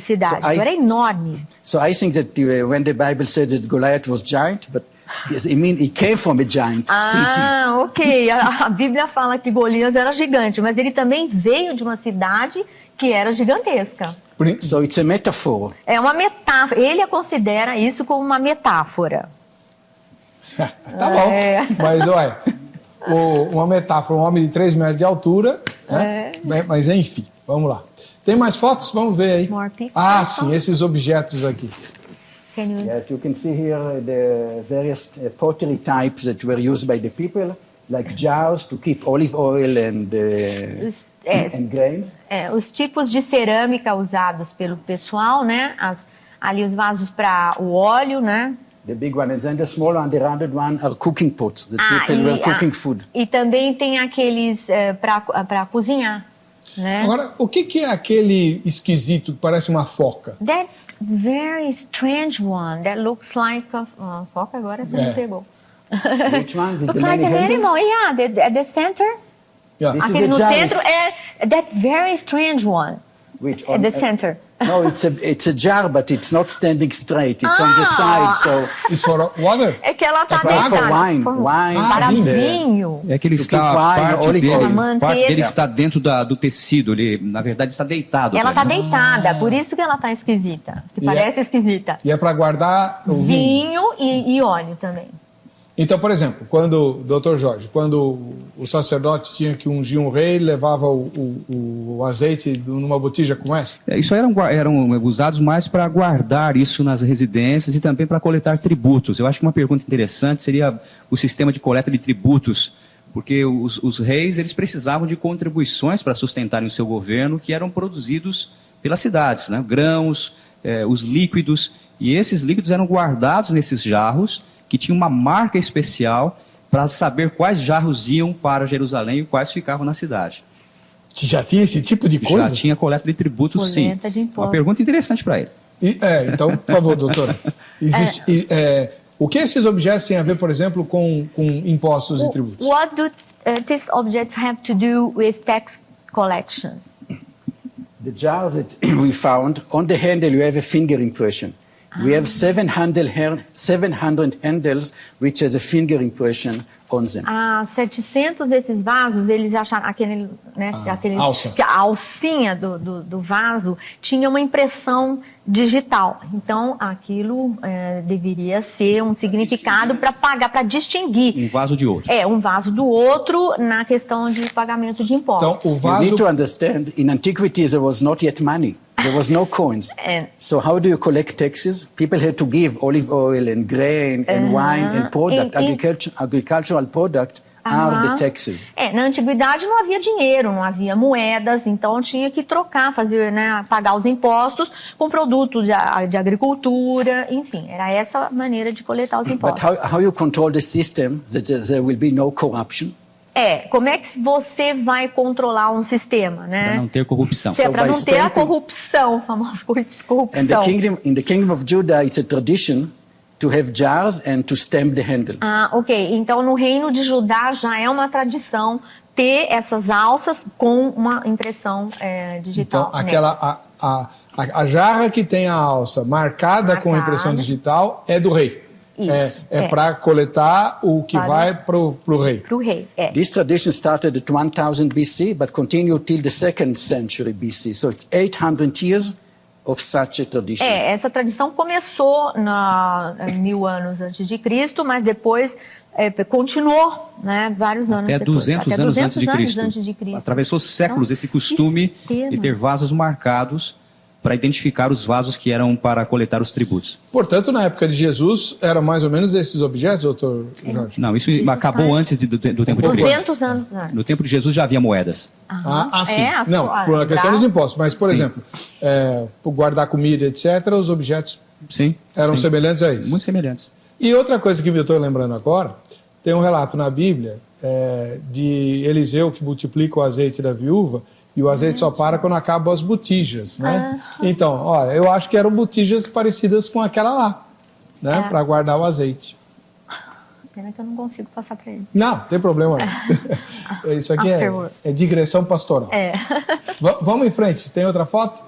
cidade. Então, era enorme. So I think that when the Bible says that Goliath was giant, but yes, I mean he came from a giant city. Ok. A Bíblia fala que Golias era gigante, mas ele também veio de uma cidade que era gigantesca. So it's a metaphor. É uma metáfora. Ele considera isso como uma metáfora. Tá bom, mas olha, uma metáfora, um homem de 3 metros de altura, né? Mas enfim, vamos lá. Tem mais fotos? Vamos ver aí. More pictures, Sim, esses objetos aqui. Yes, you can see here the various pottery types that were used by the people, like jars to keep olive oil and grains. Os tipos de cerâmica usados pelo pessoal, né? Ali os vasos para o óleo, né? The big one, and then the small one, the rounded one, are cooking pots. The people were cooking food. E também tem aqueles para cozinhar, né? Agora, o que é aquele esquisito que parece uma foca? That very strange one that looks like a foca. Agora você me pegou. Which one? With Looks the like many an handles? animal. Yeah, at the center. Yeah. This is Aquele a no giant. centro é that very strange one. Which At the center. No, it's a jar, but it's not standing straight. It's on the side, so It's for water? É que ela tá para for deitada. wine, Para and, vinho. É que ele To está, keep wine, parte olive dele, oil. Manteiga. parte dele está dentro do tecido, ele na verdade está deitado. Ela tá também. deitada, por isso que ela tá esquisita. Que E parece esquisita. E é para guardar o vinho. Vinho e óleo também. Então, por exemplo, quando, Dr. Jorge, quando o sacerdote tinha que ungir um rei, levava o azeite numa botija como essa? Isso eram usados mais para guardar isso nas residências e também para coletar tributos. Eu acho que uma pergunta interessante seria o sistema de coleta de tributos porque os reis eles precisavam de contribuições para sustentarem o seu governo, que eram produzidos pelas cidades, né? Grãos, os líquidos, e esses líquidos eram guardados nesses jarros, que tinham uma marca especial para saber quais jarros iam para Jerusalém e quais ficavam na cidade. Já tinha esse tipo de coisa? Já tinha coleta de tributos, sim. De impostos. Uma pergunta interessante para ele. Então, por favor, doutora. O que esses objetos têm a ver, por exemplo, com impostos e tributos? What do these objects have to do with tax collections? The jars that we found, on the handle you have a finger impression. We have 700 handles which has a finger impression on them. 700 desses vasos, eles acharam aquele, né, que a alcinha do vaso tinha uma impressão digital. Então, aquilo deveria ser um significado para pagar, para distinguir. Um vaso de outro. Um vaso do outro na questão de pagamento de impostos. Então, o vaso... You need to understand, in antiquity there was not yet money. There was no coins. So how do you collect taxes? People had to give olive oil and grain and wine and product. Agricultural product are the taxes. Na antiguidade não havia dinheiro, não havia moedas, então tinha que trocar, fazer, né, pagar os impostos com produtos de agricultura, enfim, era essa a maneira de coletar os impostos. But how you control the system that there will be no corruption? Como é que você vai controlar um sistema, né? Para não ter corrupção. Para não ter a corrupção, a famosa corrupção. And in the kingdom of Judah, it's a tradition to have jars and to stamp the handle. Ok. Então, no reino de Judá já é uma tradição ter essas alças com uma impressão digital. Então, a jarra que tem a alça marcada com impressão digital é do rei. Para coletar o que vai para o rei. Para o rei, This tradition started at 1000 BC, but continued till the 2nd century BC. So it's 800 years of such a tradition. Essa tradição começou 1000 anos antes de Cristo, mas depois continuou, né, vários anos até depois. 200 anos antes de Cristo. Atravessou séculos esse costume de ter vasos marcados para identificar os vasos que eram para coletar os tributos. Portanto, na época de Jesus, eram mais ou menos esses objetos, doutor Jorge? Não, isso acabou antes do tempo de Cristo. 200 anos antes. No tempo de Jesus já havia moedas. Sim. Não, por a questão dos impostos. Mas, por exemplo, por guardar comida, etc., os objetos eram semelhantes a isso. Muito semelhantes. E outra coisa que eu estou lembrando agora, tem um relato na Bíblia de Eliseu que multiplica o azeite da viúva, e o azeite só para quando acabam as botijas, né? Então, olha, eu acho que eram botijas parecidas com aquela lá, né? Para guardar o azeite. Pena que eu não consigo passar para ele. Não, tem problema. Isso aqui é digressão pastoral. Vamos em frente. Tem outra foto?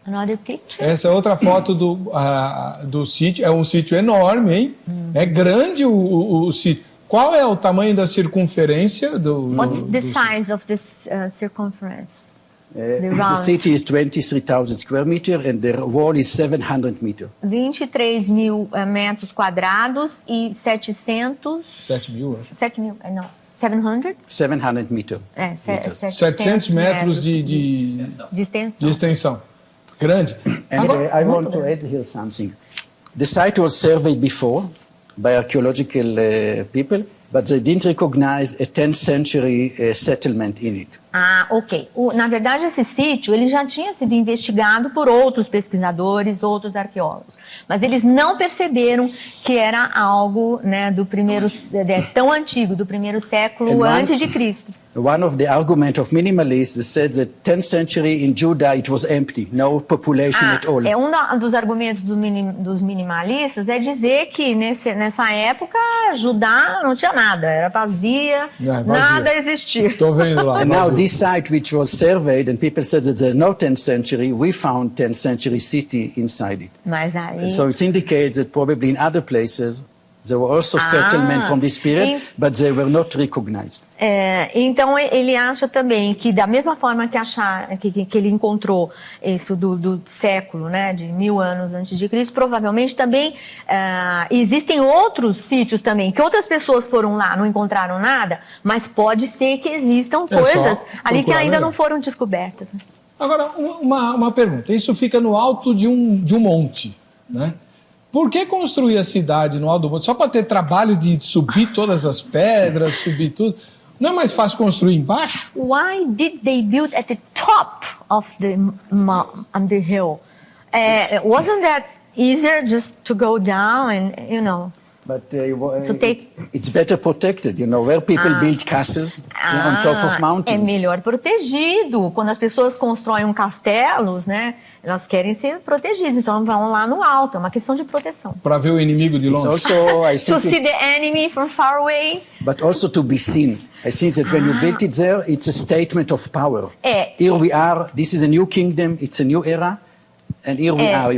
Another picture. Essa é outra foto do sítio. É um sítio enorme, hein? É grande o sítio. Qual é o tamanho da circunferência do... What's the size of this circumference? The city is 23,000 square meters and the wall is 700 meters. 23 mil metros quadrados e 700... 7 mil, acho. 7 mil, não. 700? 700 meters. 700 metros de extensão. Grande. And I want to add here something. The site was surveyed before by archaeological people, but they didn't recognize a 10th century settlement in it. Ok. Na verdade, esse sítio ele já tinha sido investigado por outros pesquisadores, outros arqueólogos, mas eles não perceberam que era algo, né, do primeiro tão antigo, do primeiro século antes de Cristo. One of the arguments of minimalists said that 10th century in Judah it was empty, no population at all. Um dos argumentos dos minimalistas é dizer que nessa época Judá não tinha nada, era vazia. Nada existia. Estou vendo lá. And now this site which was surveyed and people said that there's no 10th century, we found 10th century city inside it. Mas aí... So it indicates that probably in other places there were also settlements from this period, but they were not recognized. Então ele acha também que da mesma forma que que ele encontrou isso do século, né, de 1000 anos antes de Cristo, provavelmente também existem outros sítios também que outras pessoas foram lá, não encontraram nada, mas pode ser que existam coisas ali que ainda não foram descobertas. Né? Agora uma pergunta. Isso fica no alto de um monte, né? Por que construir a cidade no alto do monte? Só para ter trabalho de subir todas as pedras, subir tudo? Não é mais fácil construir embaixo? Why did they build at the top of the hill? Wasn't that easier just to go down and, But to take... it's better protected, where people build castles on top of mountains. É melhor protegido. Quando as pessoas constroem castelos, né, elas querem ser protegidas, então vão lá no alto. É uma questão de proteção. Para ver o inimigo de longe. Also, I To think see the enemy from far away. but also to be seen. I think that when you build it there, it's a statement of power. Here we are. This is a new kingdom. It's a new era. And here we are,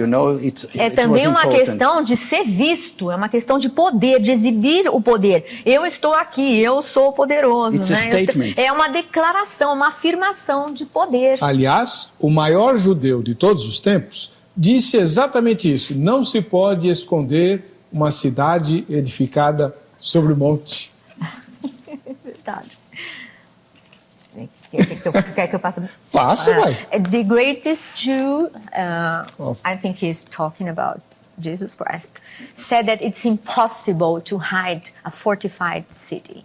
É também uma questão de ser visto, é uma questão de poder, de exibir o poder. Eu estou aqui, eu sou poderoso. It's a statement. É uma declaração, uma afirmação de poder. Aliás, o maior judeu de todos os tempos disse exatamente isso. Não se pode esconder uma cidade edificada sobre o monte. Verdade. Quer que eu passe? Passa, vai. The greatest Jew, I think he's talking about Jesus Christ, said that it's impossible to hide a fortified city.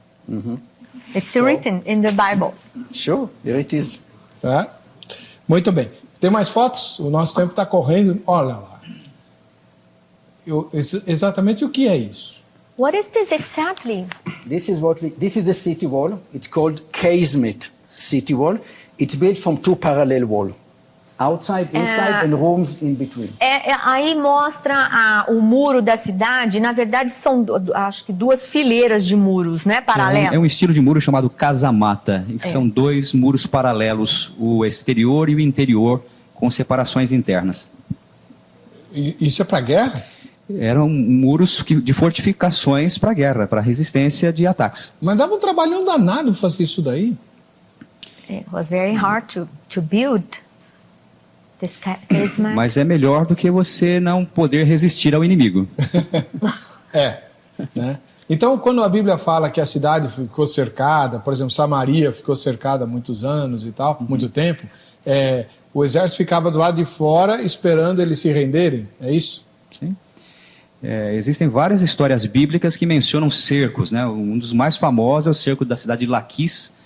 It's written in the Bible. Sure, here it is. Muito bem. Tem mais fotos? O nosso tempo está correndo. Olha lá. Exatamente o que é isso? What is this exactly? This is the city wall. It's called casement city wall. It's built from two parallel walls. Outside, inside, and rooms in between. Aí mostra o muro da cidade. Na verdade, são, acho que, duas fileiras de muros, né, paralelos. É um estilo de muro chamado casamata. São dois muros paralelos, o exterior e o interior, com separações internas. Isso é para guerra? Eram muros de fortificações para guerra, para resistência de ataques. Mas dava um trabalhão danado fazer isso daí. It was very hard to build. Mas é melhor do que você não poder resistir ao inimigo. Né? Então, quando a Bíblia fala que a cidade ficou cercada, por exemplo, Samaria ficou cercada há muitos anos e tal, muito tempo, o exército ficava do lado de fora esperando eles se renderem, é isso? Sim. Existem várias histórias bíblicas que mencionam cercos, né? Um dos mais famosos é o cerco da cidade de Laquis,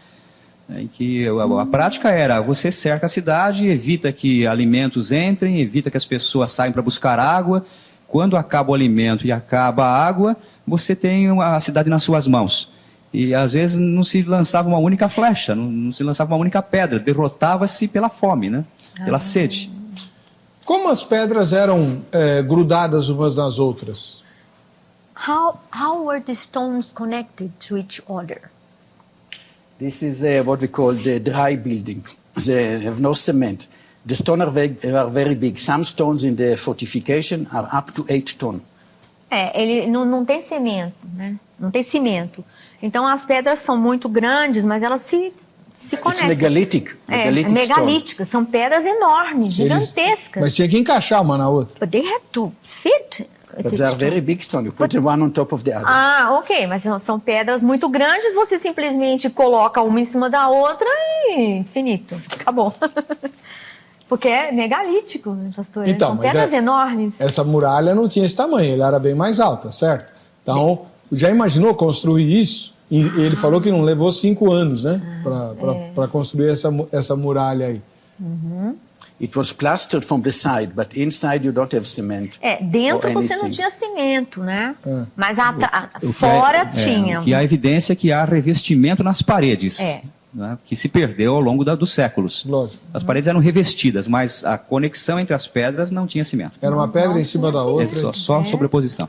em que a prática era, você cerca a cidade, evita que alimentos entrem, evita que as pessoas saiam para buscar água. Quando acaba o alimento e acaba a água, você tem a cidade nas suas mãos. E às vezes não se lançava uma única flecha, não se lançava uma única pedra, derrotava-se pela fome, né? Pela sede. Como as pedras eram grudadas umas nas outras? How were the stones connected to each other? This is what we call the dry building. They have no cement. The stones are very big. Some stones in the fortification are up to 8 tons. Ele não tem cimento, né? Não tem cimento. Então as pedras são muito grandes, mas elas se conectam. It's megalithic. Megalíticas. São pedras enormes, gigantescas. Mas tinha que encaixar uma na outra. But they have to fit. But they are very big stones. You put the one on top of the other. Ok, mas são pedras muito grandes, você simplesmente coloca uma em cima da outra e infinito. Acabou. Porque é megalítico, pastor. Então, são pedras enormes. Essa muralha não tinha esse tamanho, ela era bem mais alta, certo? Então, já imaginou construir isso? E ele falou que não levou 5 anos, né? Para construir essa muralha aí. It was plastered from the side, but inside you don't have cement. Dentro você não tinha cimento, né? Mas fora tinha. Que há evidência que há revestimento nas paredes, né? Que se perdeu ao longo dos séculos. Lógico. As paredes eram revestidas, mas a conexão entre as pedras não tinha cimento. Era uma pedra em cima da outra. Só sobreposição.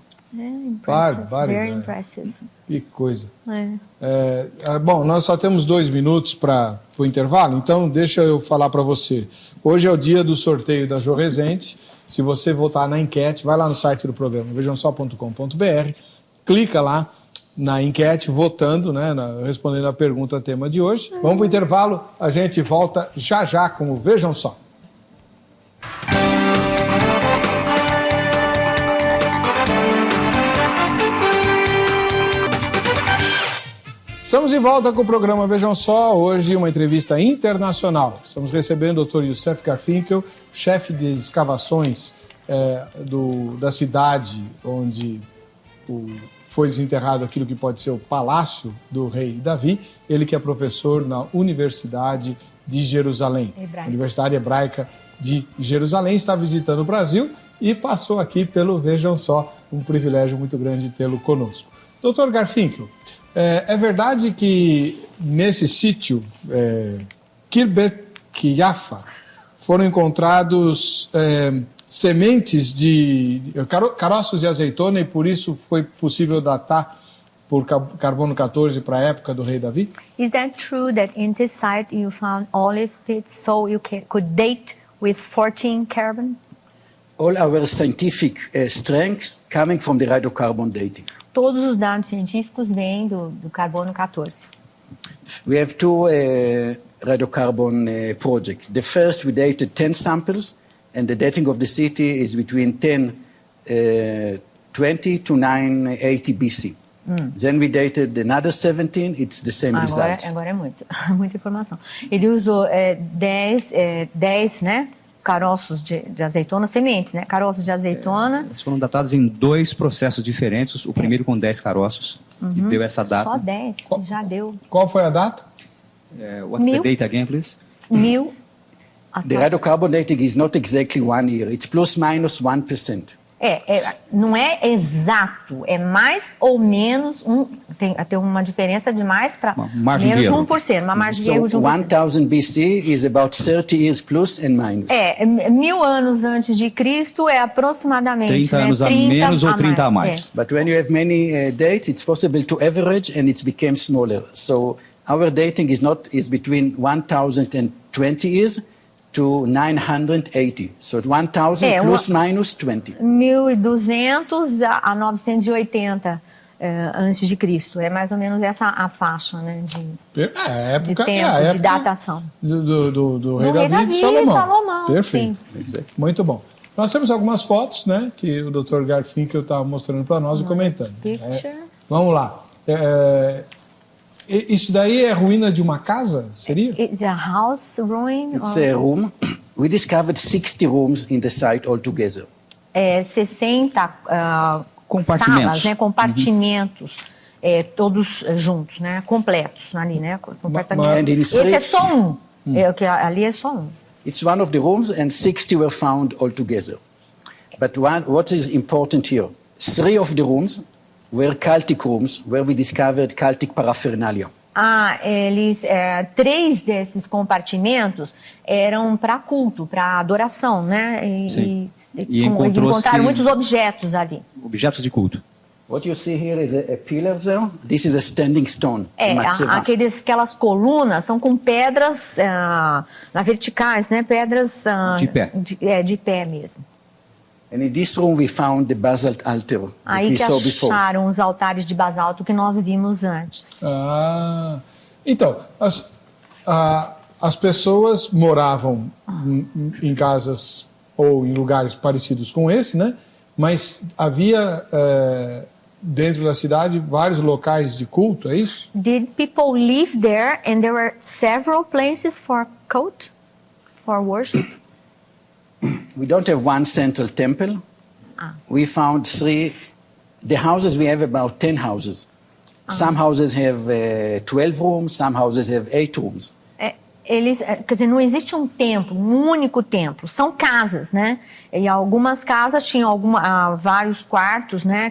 Very impressive. Que coisa. Bom, nós só temos 2 minutos para o intervalo, então deixa eu falar para você. Hoje é o dia do sorteio da Jô Rezende. Se você votar na enquete, vai lá no site do programa, vejamsó.com.br, clica lá na enquete, votando, né, respondendo a pergunta tema de hoje. Vamos para o intervalo, a gente volta já com o Vejam Só. Estamos de volta com o programa Vejam Só, hoje uma entrevista internacional. Estamos recebendo o Dr. Youssef Garfinkel, chefe de escavações da cidade onde foi desenterrado aquilo que pode ser o palácio do rei Davi, ele que é professor na Universidade de Jerusalém, Universidade Hebraica de Jerusalém, está visitando o Brasil e passou aqui vejam só, um privilégio muito grande tê-lo conosco. Doutor Garfinkel, é verdade que nesse sítio, Kirbet Quiafa, foram encontrados sementes de caroços de azeitona e por isso foi possível datar por carbono 14 para a época do rei Davi? Is that true that in this site you found olive pits so you could date with 14 carbon? All our scientific strengths coming from the radiocarbon dating. Todos os dados científicos vêm do carbono 14. We have two radiocarbon projects. The first, we dated 10 samples, and the dating of the city is between 1020 to 980 BC. Then we dated another 17, it's the same results. Agora é muita informação. Ele usou 10, né, caroços de azeitona, sementes, né, caroços de azeitona. Eles foram datados em 2 processos diferentes, o primeiro com 10 caroços, e deu essa data. Só 10, já deu. Qual foi a data? What's the date again, please? 1000. The radiocarbon dating is not exactly 1 year, it's plus minus 1%. Não é exato, é mais ou menos tem uma diferença de mais para menos de 1%, uma margem de erro de 1%. 1000 BC is about 30 years plus and minus. 1000 anos antes de Cristo é aproximadamente 30 anos a menos ou 30 a mais. But when you have many dates, it's possible to average and it became smaller. So our dating is between 1020 years to 980. So 1000 plus minus 20. 1200 a 980 antes de Cristo. É mais ou menos essa a faixa, né, de tempo, de datação. Do rei Davi de Salomão. Perfeito. Muito bom. Nós temos algumas fotos, né, que o Dr. Garfinkel está mostrando para nós e comentando. Vamos lá. Isso daí é ruína de uma casa, seria? It's a house ruin? It's a room. We discovered 60 rooms in the site altogether. 60 compartimentos, salas, né, compartimentos, todos juntos, né, completos ali, né, compartimentos. Esse é só um, ali é só um. It's one of the rooms and 60 were found altogether. But what is important here, 3 of the rooms were cultic rooms where we discovered cultic paraphernalia. 3 desses compartimentos eram para culto, para adoração, né? E encontraram muitos objetos ali. Objetos de culto. What you see here is a pillar there. This is a standing stone. Aquelas colunas são com pedras verticais, né? Pedras de pé. De pé mesmo. And in this room we found the basalt altar that we saw before. Aí que acharam os altares de basalto que nós vimos antes. Então, as pessoas moravam em casas ou em lugares parecidos com esse, né? Mas havia dentro da cidade vários locais de culto, é isso? Did people live there and there were several places for cult, for worship? We don't have one central temple. We found 3. The houses, we have about 10 houses. Some houses have 12 rooms, some houses have 8 rooms. Quer dizer, não existe um templo, um único templo. São casas, né? E algumas casas tinham vários quartos, né?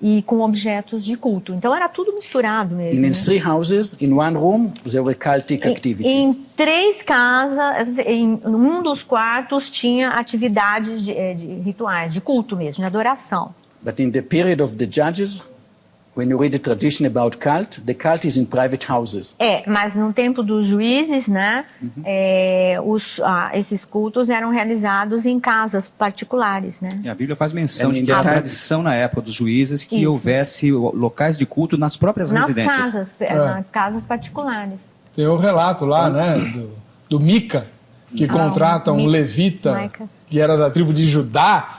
E com objetos de culto. Então era tudo misturado mesmo. In 3 houses, in one room, there were cultic activities. Em 3 casas, em um dos quartos tinha atividades de rituais, de culto mesmo, de adoração. But in the period of the judges, when you read the tradition about the cult is in private houses. Mas no tempo dos juízes, né, esses cultos eram realizados em casas particulares, né? E a Bíblia faz menção de que a tradição na época dos juízes que houvesse locais de culto nas próprias residências. Nas casas particulares. Tem o relato lá, né, do Mica, que contrata um levita que era da tribo de Judá,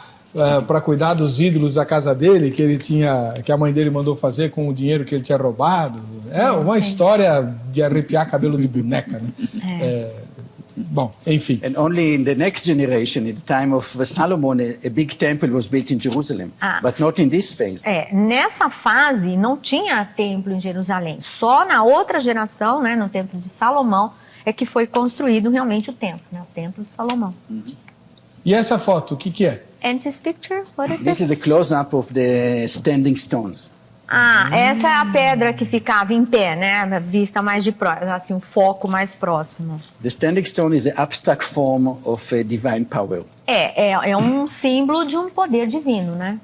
para cuidar dos ídolos da casa dele, que a mãe dele mandou fazer com o dinheiro que ele tinha roubado. É uma história de arrepiar cabelo de boneca, né? Bom, enfim. And only in the next generation, in the time of Solomon, a big temple was built in Jerusalem, but not in this phase. Nessa fase não tinha templo em Jerusalém. Só na outra geração, né, no templo de Salomão, é que foi construído realmente o templo, né, o templo de Salomão. E essa foto, o que é? And this picture, what is This this? is a close-up of the standing stones. Essa é a pedra que ficava em pé, né, vista mais de próximo, assim, um foco mais próximo. The standing stone is an abstract form of divine power. É um símbolo de um poder divino, né?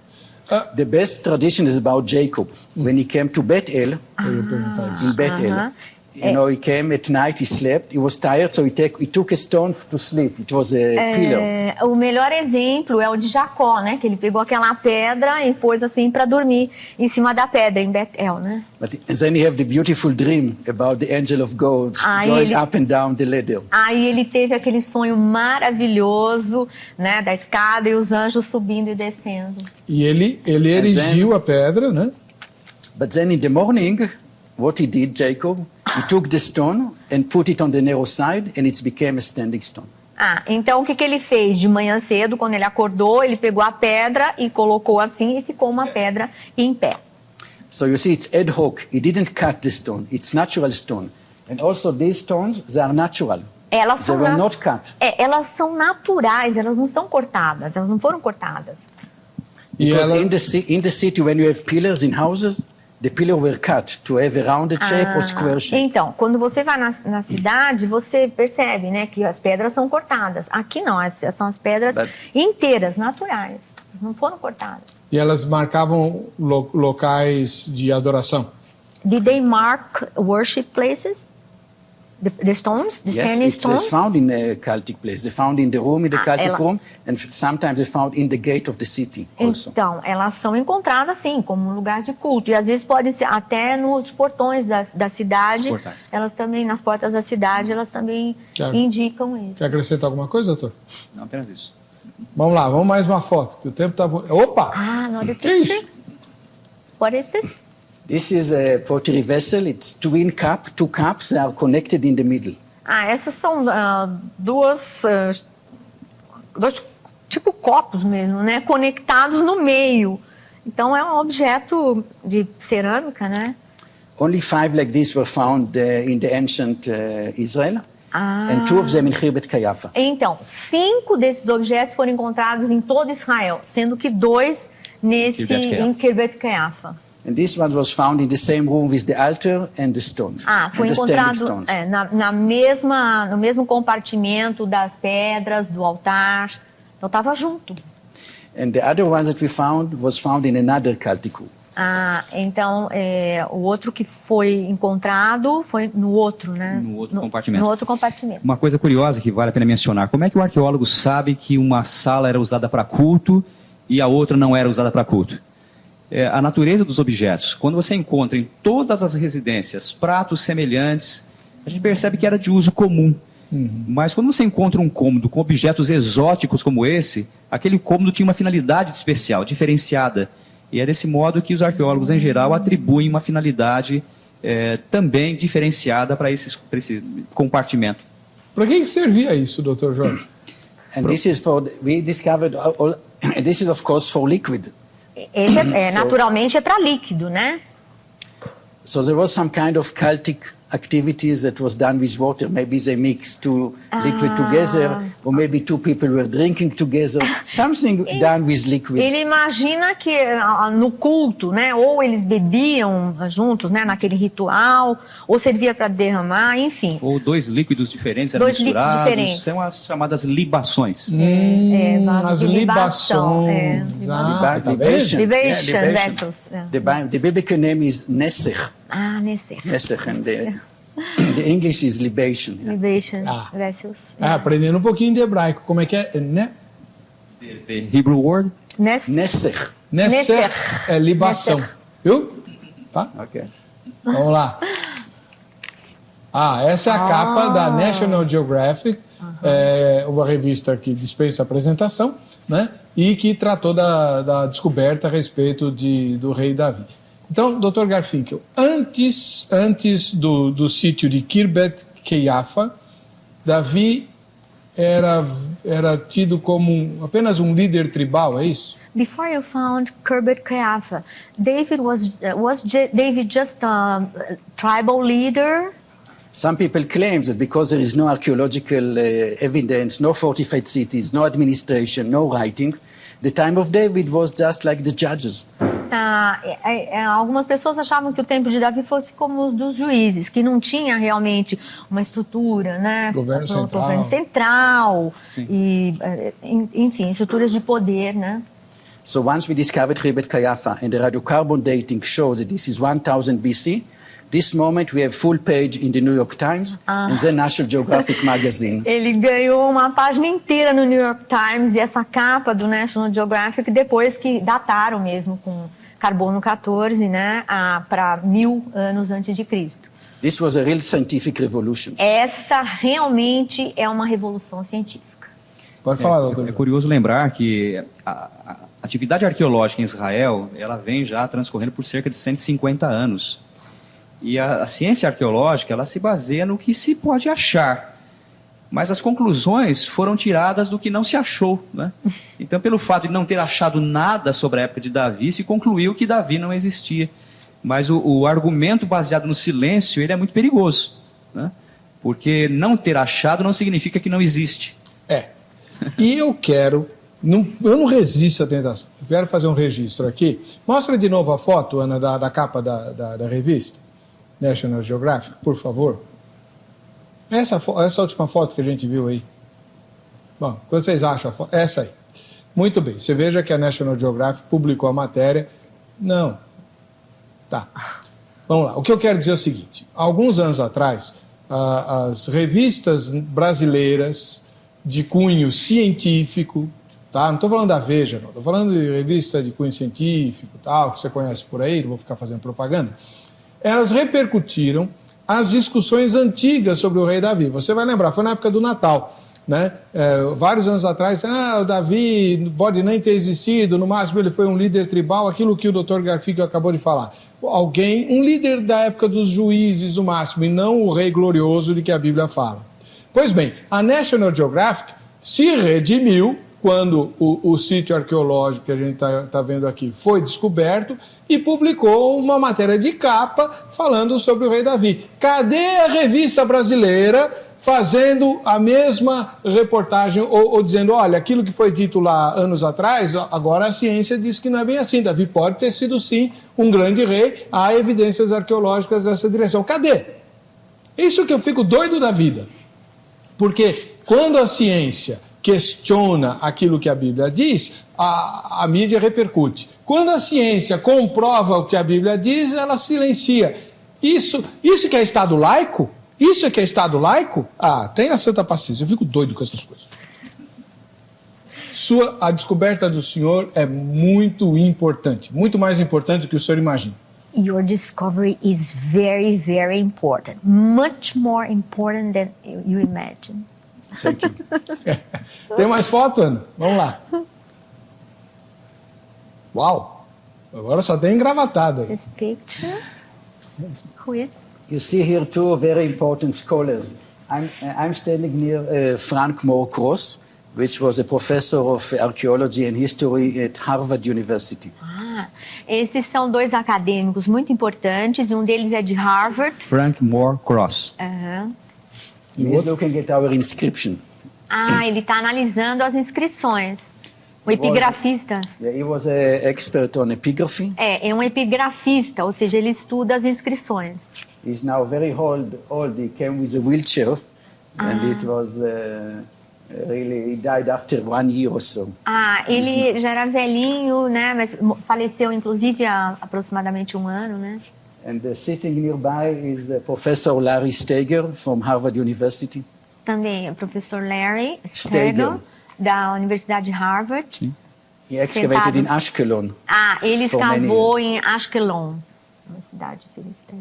The best tradition is about Jacob. When he came to Bethel, in Bethel, you know, he came at night, he slept, he was tired, so he took a stone to sleep. It was a pillar. O melhor exemplo é o de Jacó, né? Que ele pegou aquela pedra e pôs assim para dormir em cima da pedra em Betel, né? But then you have the beautiful dream about the angel of God going up and down the ladder. Aí ele teve aquele sonho maravilhoso, né? Da escada e os anjos subindo e descendo. E ele erigiu a pedra, né? But then in the morning, what he did, Jacob, he took the stone and put it on the narrow side, and it became a standing stone. Então o que ele fez de manhã cedo, quando ele acordou, ele pegou a pedra e colocou assim e ficou uma pedra em pé. So you see, it's ad hoc. He didn't cut the stone. It's natural stone. And also these stones, they are natural. Elas They são, were not cut. elas são naturais, elas não são cortadas, elas não foram cortadas. E Because ela, in the city, when you have pillars in houses, the pillar were cut to have a rounded shape or square shape. Então, quando você vai na cidade, você percebe, né, que as pedras são cortadas. Aqui não, são as pedras inteiras, naturais. Elas não foram cortadas. e elas marcavam locais de adoração. Did they mark worship places? The stones, the Yes, standing it's stones? found in a cultic place. They found in the room, in the cultic ela- room, and sometimes they found in the gate of the city also. Então, elas são encontradas, sim, como um lugar de culto. E às vezes podem ser até nos portões da cidade. Portais. Elas também, nas portas da cidade, elas também Quer- indicam isso. Quer acrescentar alguma coisa, doutor? Não, apenas isso. Vamos lá, vamos mais uma foto, que o tempo tá... Opa! Another Que picture. isso? What is this? This is a pottery vessel. It's two cups. They are connected in the middle. Essas são dois tipo copos mesmo, né? Conectados no meio. Então é um objeto de cerâmica, né? Only 5 like this were found in the ancient Israel, and 2 of them in Khirbet Kayafa. Então, 5 desses objetos foram encontrados em todo Israel, sendo que 2 em Khirbet Kayafa. And this one was found in the same room with the altar and the stones, Foi and the standing encontrado stones. no mesmo compartimento das pedras, do altar. Então estava junto. And the other one that we found was found in another cultic room. Então o outro que foi encontrado foi no outro, né? No outro compartimento. No outro compartimento. Uma coisa curiosa que vale a pena mencionar: como é que o arqueólogo sabe que uma sala era usada para culto e a outra não era usada para culto? A natureza dos objetos. Quando você encontra em todas as residências pratos semelhantes, a gente percebe que era de uso comum. Mas quando você encontra um cômodo com objetos exóticos como esse, aquele cômodo tinha uma finalidade especial, diferenciada. E é desse modo que os arqueólogos, em geral, atribuem uma finalidade também diferenciada para esse compartimento. Para que servia isso, doutor Jorge? And this is we discovered, and this is of course for liquid. Esse naturalmente é para líquido, né? So there was some kind of cultic activities that was done with water. Maybe they mixed two liquid together, or maybe 2 people were drinking together. Something done with liquids. Ele imagina que no culto, né? Ou eles bebiam juntos, né? Naquele ritual, ou servia para derramar, enfim. Ou 2 líquidos diferentes eram 2 líquidos misturados, diferentes. são as chamadas libações. Vaso As de libações. Tá vendo? Libation vessels. The biblical name is Nesech. Nesser. Nesech, and the English is libation. Libation vessels. Aprendendo um pouquinho de hebraico. Como é que é? Né? The Hebrew word? Nesser. Nesech. Nesser é libação. Nesser. Viu? Tá? Okay. Vamos lá. Essa é a capa da National Geographic, uma revista que dispensa apresentação, né? E que tratou da descoberta a respeito do rei Davi. Então, Dr. Garfinkel, antes do sítio de Khirbet Kayafa, Davi era tido como apenas um líder tribal, é isso? Before you found Herbert Kayaffa, David was David just a tribal leader? Some people claim that because there is no archaeological evidence, no fortified cities, no administration, no writing, the time of David was just like the judges. Algumas pessoas achavam que o tempo de Davi fosse como os dos juízes, que não tinha realmente uma estrutura, né? Governo central e, enfim, estruturas de poder, né? So once we discovered Herbert Kayaffa and the radiocarbon dating shows that this is 1000 BC, this moment we have full page in the New York Times and the National Geographic magazine. Ele ganhou uma página inteira no New York Times e essa capa do National Geographic depois que dataram mesmo com carbono 14, né, para 1000 anos antes de Cristo. This was a real scientific revolution. Essa realmente é uma revolução científica. Pode falar, doutor. É curioso lembrar que a atividade arqueológica em Israel, ela vem já transcorrendo por cerca de 150 anos. E a ciência arqueológica, ela se baseia no que se pode achar. Mas as conclusões foram tiradas do que não se achou, né? Então, pelo fato de não ter achado nada sobre a época de Davi, se concluiu que Davi não existia. Mas o argumento baseado no silêncio, ele é muito perigoso, né? Porque não ter achado não significa que não existe. E eu não resisto à tentação. Eu quero fazer um registro aqui. Mostra de novo a foto, Ana, da capa da revista National Geographic, por favor. Essa última foto que a gente viu aí. Bom, quando vocês acham a foto? Essa aí. Muito bem. Você veja que a National Geographic publicou a matéria. Não. Tá. Vamos lá. O que eu quero dizer é o seguinte. Alguns anos atrás, as revistas brasileiras de cunho científico, tá? Não estou falando da Veja, não. Estou falando de revista de cunho científico, tal, que você conhece por aí, não vou ficar fazendo propaganda. Elas repercutiram as discussões antigas sobre o rei Davi. Você vai lembrar, foi na época do Natal, né? Vários anos atrás, o Davi pode nem ter existido, no máximo ele foi um líder tribal, aquilo que o Dr. Garfiglio acabou de falar. Um líder da época dos juízes, no máximo, e não o rei glorioso de que a Bíblia fala. Pois bem, a National Geographic se redimiu quando o sítio arqueológico que a gente está vendo aqui foi descoberto e publicou uma matéria de capa falando sobre o rei Davi. Cadê a revista brasileira fazendo a mesma reportagem ou dizendo, olha, aquilo que foi dito lá anos atrás, agora a ciência diz que não é bem assim. Davi pode ter sido, sim, um grande rei. Há evidências arqueológicas nessa direção. Cadê? Isso que eu fico doido da vida. Porque quando a ciência questiona aquilo que a Bíblia diz, a mídia repercute. Quando a ciência comprova o que a Bíblia diz, ela silencia. Isso que é Estado laico? Isso é que é Estado laico? Tenha santa paciência, eu fico doido com essas coisas. A descoberta do senhor é muito importante, muito mais importante do que o senhor imagina. Your discovery is very, very important. Much more important than you imagine. Thank you. Tem mais foto, Ana? Vamos lá. Uau! Agora só tem engravatado aí. This picture. Who is? You see here two very important scholars. I'm standing near Frank Moore-Cross, which was a professor of archaeology and history at Harvard University. Esses são dois acadêmicos muito importantes. Um deles é de Harvard. Frank Moore-Cross. He's looking at our inscription. Ele está analisando as inscrições. O epigrafista. He was an expert on epigraphy. É um epigrafista, ou seja, ele estuda as inscrições. He's now very old. He came with a wheelchair, and it was really, he died after 1 year or so. Ele já era velhinho, né? Mas faleceu, inclusive, há aproximadamente 1 ano, né? And sitting nearby is Professor Larry Steger from Harvard University. Também o professor Larry Steger, da Universidade de Harvard. Sim. He excavated in Ashkelon. Ele escavou em Ashkelon, uma cidade filistã.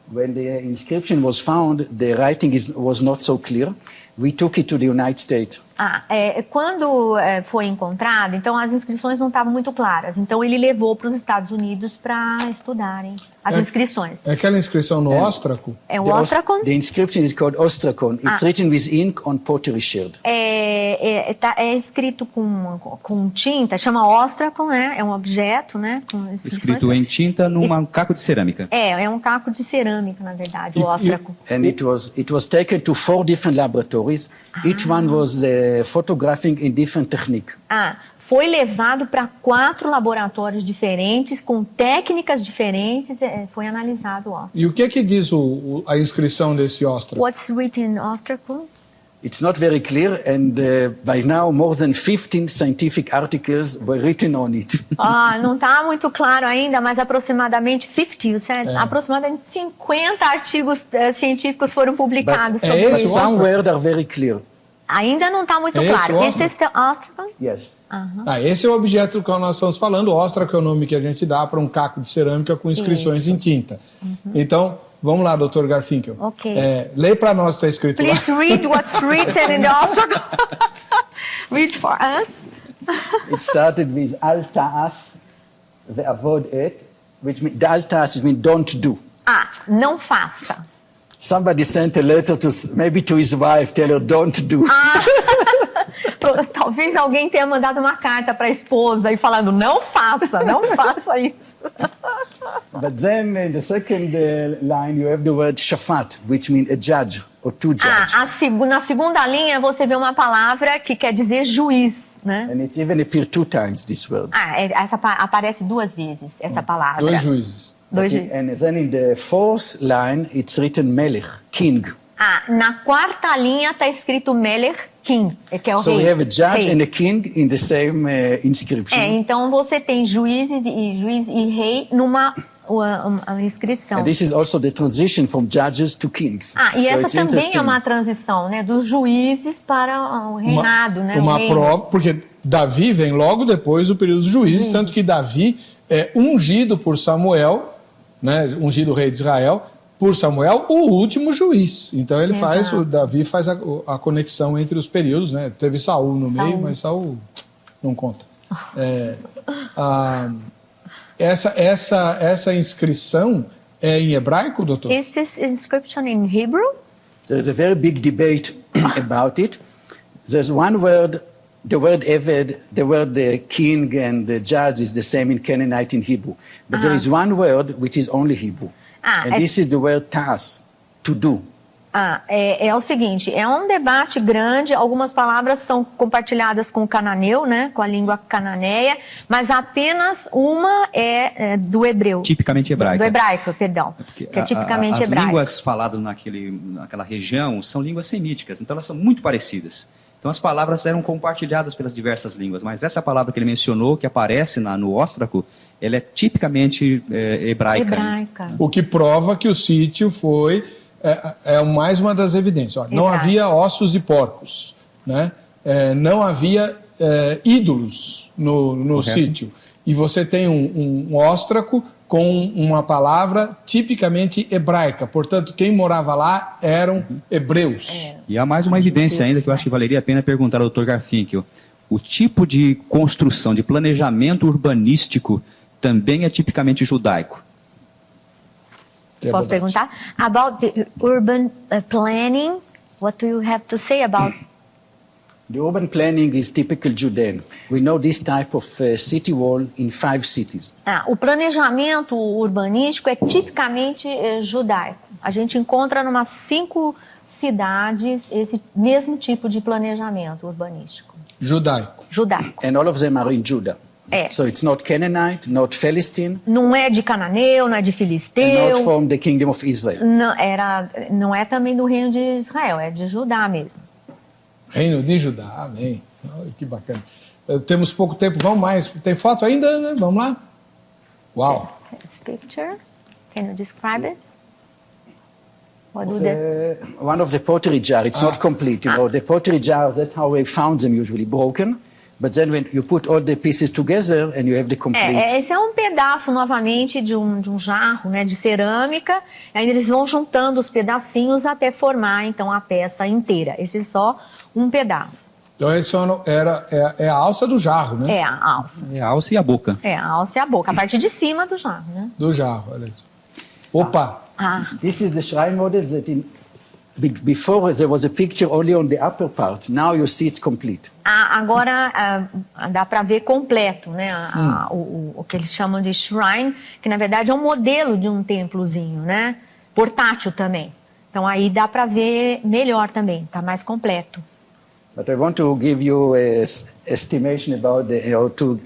When the inscription was found, the writing was not so clear. We took it to the United States. Quando foi encontrado, então as inscrições não estavam muito claras. Então ele levou para os Estados Unidos para estudarem as inscrições. É aquela inscrição no óstraco? É o Ostrakon. The inscription is called Ostrakon. It's written with ink on pottery sherd. É escrito com tinta, chama Ostrakon, né? É um objeto, né? Escrito em tinta num caco de cerâmica. É um caco de cerâmica, na verdade, o Ostrakon. And it was taken to 4 different laboratories. Each one was photographing in different technique. Foi levado para 4 laboratórios diferentes, com técnicas diferentes, foi analisado o Ostrakon. E o que diz a inscrição desse óstraco? What's written in Ostrakon? It's not very clear, and by now more than 15 scientific articles were written on it. Não está muito claro ainda, mas aproximadamente 50, aproximadamente 50 artigos científicos foram publicados sobre But isso. some words are very clear. Ainda não está muito claro. Esse é o Ostrakon? Yes. Esse é o objeto que nós estamos falando. O óstraco é o nome que a gente dá para um caco de cerâmica com inscrições em tinta. Então, vamos lá, Dr. Garfinkel. Ok. Lê para nós, está escrito lá. Please read what's written in the Ostrakon. Read for us. It started with al ta'as ve'avod et, which means the al ta'as means don't do. Não faça. Somebody sent a letter maybe to his wife, tell her don't do. Talvez alguém tenha mandado uma carta para a esposa e falando, não faça isso. But then in the second line you have the word shafat, which means a judge or two judges. Na segunda linha você vê uma palavra que quer dizer juiz, né? And it's even appeared 2 times, this word. Essa aparece 2 vezes, essa palavra. 2 juízes. And then in the 4th line it's written melech, king. Na 4ª linha está escrito melech, king, que é o rei. So we have a judge rei. and a king in the same inscription. Então você tem juiz e rei numa uma inscrição. And this is also the transition from judges to kings. E essa também é uma transição, né, dos juízes para o reinado, né? Uma prova, porque Davi vem logo depois do período dos juízes, tanto que Davi é ungido por Samuel, né, ungido rei de Israel, por Samuel, o último juiz. Então ele Davi faz a conexão entre os períodos, né? Teve Saul no meio, mas Saul não conta. Essa inscrição é em hebraico, doutor? Is this inscription in Hebrew? There's a very big debate about it. There's one word, the word Eved, the word the king and the judge is the same in Canaanite in Hebrew. But there is one word which is only Hebrew. And this is the word ta'as, to do. É o seguinte, é um debate grande, algumas palavras são compartilhadas com o cananeu, né, com a língua cananeia, mas apenas uma é do hebreu. Tipicamente hebraica. Do hebraico, perdão, que é tipicamente hebraico. As línguas faladas naquela região são línguas semíticas, então elas são muito parecidas. Então as palavras eram compartilhadas pelas diversas línguas, mas essa palavra que ele mencionou, que aparece no óstraco, ela é tipicamente hebraica. O que prova que o sítio foi... mais uma das evidências. Não havia ossos de porcos, né? Não havia ídolos no sítio. E você tem um óstraco com uma palavra tipicamente hebraica. Portanto, quem morava lá eram hebreus. E há mais uma evidência ainda que eu acho que valeria a pena perguntar ao Dr. Garfinkel. O tipo de construção, de planejamento urbanístico também é tipicamente judaico. Posso perguntar? About the urban planning, what do you have to say about? The urban planning is typical Judean. We know this type of city wall in 5 cities. O planejamento urbanístico é tipicamente judaico. A gente encontra em umas 5 cidades esse mesmo tipo de planejamento urbanístico. Judaico. And all of them are in Judah. So it's not Canaanite, not Philistine. Não é de cananeu, não é de filisteu. And not from the kingdom of Israel. Não é também do reino de Israel, é de Judá mesmo. Reino de Judá, amém. Que bacana. Temos pouco tempo, vamos mais. Tem foto ainda, né? Vamos lá? Uau. This picture, can you describe it? One of the pottery jar, it's not complete. You know, the pottery jars, that's how we found them usually, broken. But then when you put all the pieces together and you have the complete... Esse é um pedaço, novamente, de um jarro, né, de cerâmica. Aí eles vão juntando os pedacinhos até formar, então, a peça inteira. Esse é só um pedaço. Então esse é a alça do jarro, né? É a alça. É a alça e a boca. É a alça e a boca, a parte de cima do jarro, né? Do jarro, olha isso. Opa! This is the shrine model that before there was a picture only on the upper part. Now you see it's complete. Agora dá para ver completo, né? O que eles chamam de shrine, que na verdade é um modelo de um templozinho, né? Portátil também. Então aí dá para ver melhor também, tá mais completo. But I want to give you a estimation about to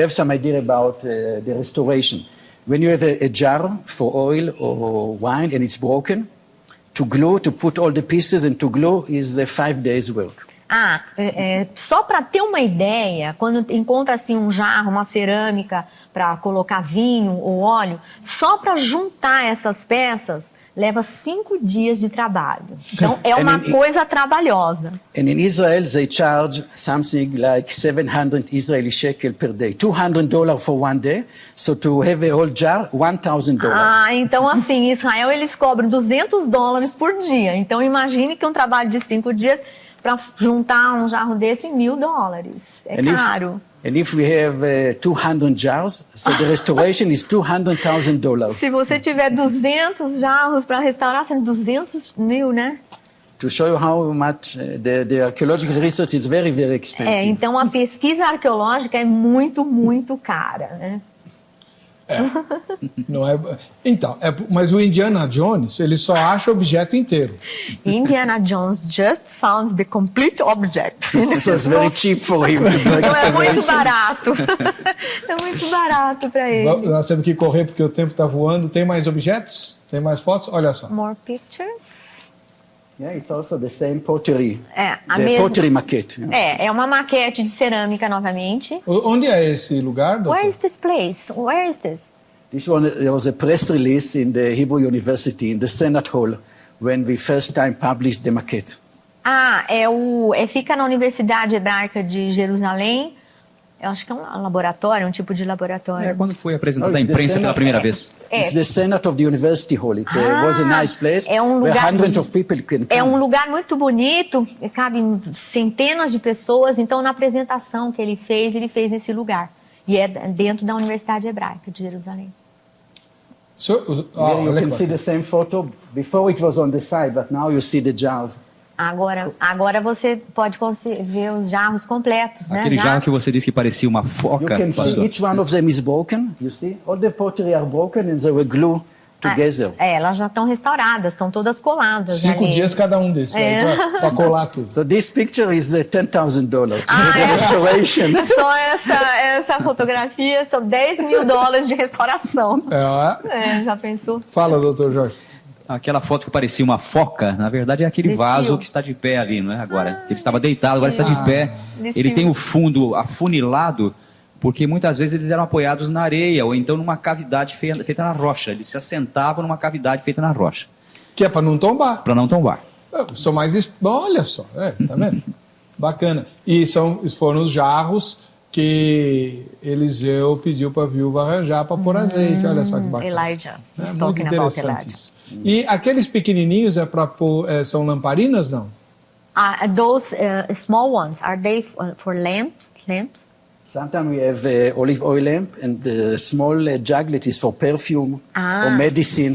have some idea about the restoration. When you have a jar for oil or wine and it's broken, to put all the pieces and to glue is 5 days work. Só para ter uma ideia, quando encontra assim um jarro, uma cerâmica para colocar vinho ou óleo, só para juntar essas peças leva 5 dias de trabalho. Então é uma coisa trabalhosa. And in Israel they charge something like 700 Israeli shekel per day, $200 for 1 day. So to have a whole jar, $1,000. Então assim, em Israel eles cobram $200 por dia. Então imagine que um trabalho de 5 dias para juntar um jarro desse, $1.000. É caro. And if we have 200 jars, so the restoration is $200,000. Se você tiver 200 jarros para restaurar, são 200 mil, né? To show you how much the archaeological research is very, very expensive. Então a pesquisa arqueológica é muito, muito cara, né? Não é. Então, mas o Indiana Jones, ele só acha o objeto inteiro. Indiana Jones just found the complete object. This was very cheap for him to do Então é muito excavation. barato. É muito barato para ele. Nós temos que correr porque o tempo está voando. Tem mais objetos? Tem mais fotos? Olha só. More pictures. Yeah, it's also the same pottery. A The mesma. pottery maquette. Yeah. É uma maquete de cerâmica novamente. Onde é esse lugar, doutor? Where is this place? Where is this? This one, there was a press release in the Hebrew University, in the Senate Hall, when we first time published the maquette. Fica na Universidade Hebraica de Jerusalém. Eu acho que é um laboratório, um tipo de laboratório. É quando foi apresentado à imprensa pela primeira vez. It's the Senate of the University Hall. It was a nice place where hundreds of people can come. É um lugar muito bonito, cabem centenas de pessoas. Então, na apresentação que ele fez nesse lugar. E é dentro da Universidade Hebraica de Jerusalém. Here you can see the same photo. Before it was on the side, but now you see the jars. Agora você pode ver os jarros completos, né? Aquele jarro que você disse que parecia uma foca. You can see each one of them is broken. You see, all the pottery are broken and they were glued together. Elas já estão restauradas, estão todas coladas. 5 dias cada um desses, para colar tudo. So this picture is $10,000 to the restoration. Só essa fotografia são $10.000 de restauração. Já pensou? Fala, doutor Jorge. Aquela foto que parecia uma foca, na verdade é aquele vaso que está de pé ali, não é? Agora, ele estava deitado, agora está de pé. Ele tem o fundo afunilado, porque muitas vezes eles eram apoiados na areia ou então numa cavidade feita na rocha. Eles se assentavam numa cavidade feita na rocha. Que é para não tombar. Para não tombar. São mais... Olha só, tá vendo? Bacana. E foram os jarros que Eliseu pediu para a viúva arranjar para pôr azeite. Olha só que bacana. Elijah. Muito interessante isso. E aqueles pequenininhos para pôr, são lamparinas, não? Those small ones, are they for lamps? Sometimes we have olive oil lamp and the small juglet is for perfume or medicine.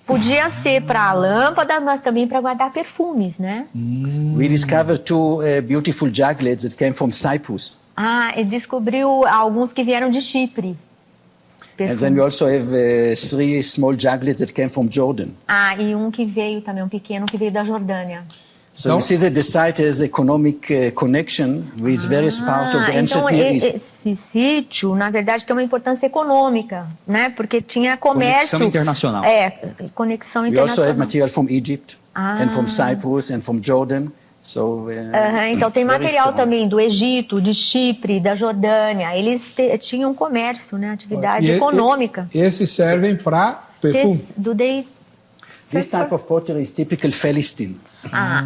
Podia ser para lâmpada, mas também para guardar perfumes, né? We discovered 2 beautiful juglets that came from Cyprus. E descobriu alguns que vieram de Chipre. And then we also have 3 small juglets that came from Jordan. E um que veio também, um pequeno que veio da Jordânia. So you see that the site has economic connection with various parts of the ancient Near East. Esse sítio, na verdade, tem uma importância econômica, né? Porque tinha comércio. Conexão internacional. Conexão We internacional. also have material from Egypt and from Cyprus and from Jordan. So, então tem material também do Egito, de Chipre, da Jordânia. Eles tinham comércio, né? Atividade econômica. Esses servem para perfume? This type of pottery is typical Philistine.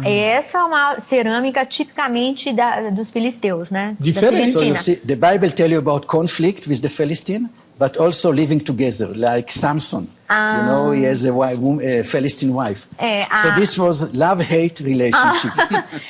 Essa é uma cerâmica tipicamente dos filisteus, né? Diferente. So you see, the Bible tell you about conflict with the Philistine, but also living together, like Samson. You know, he has a Philistine wife. So this was love-hate relationship.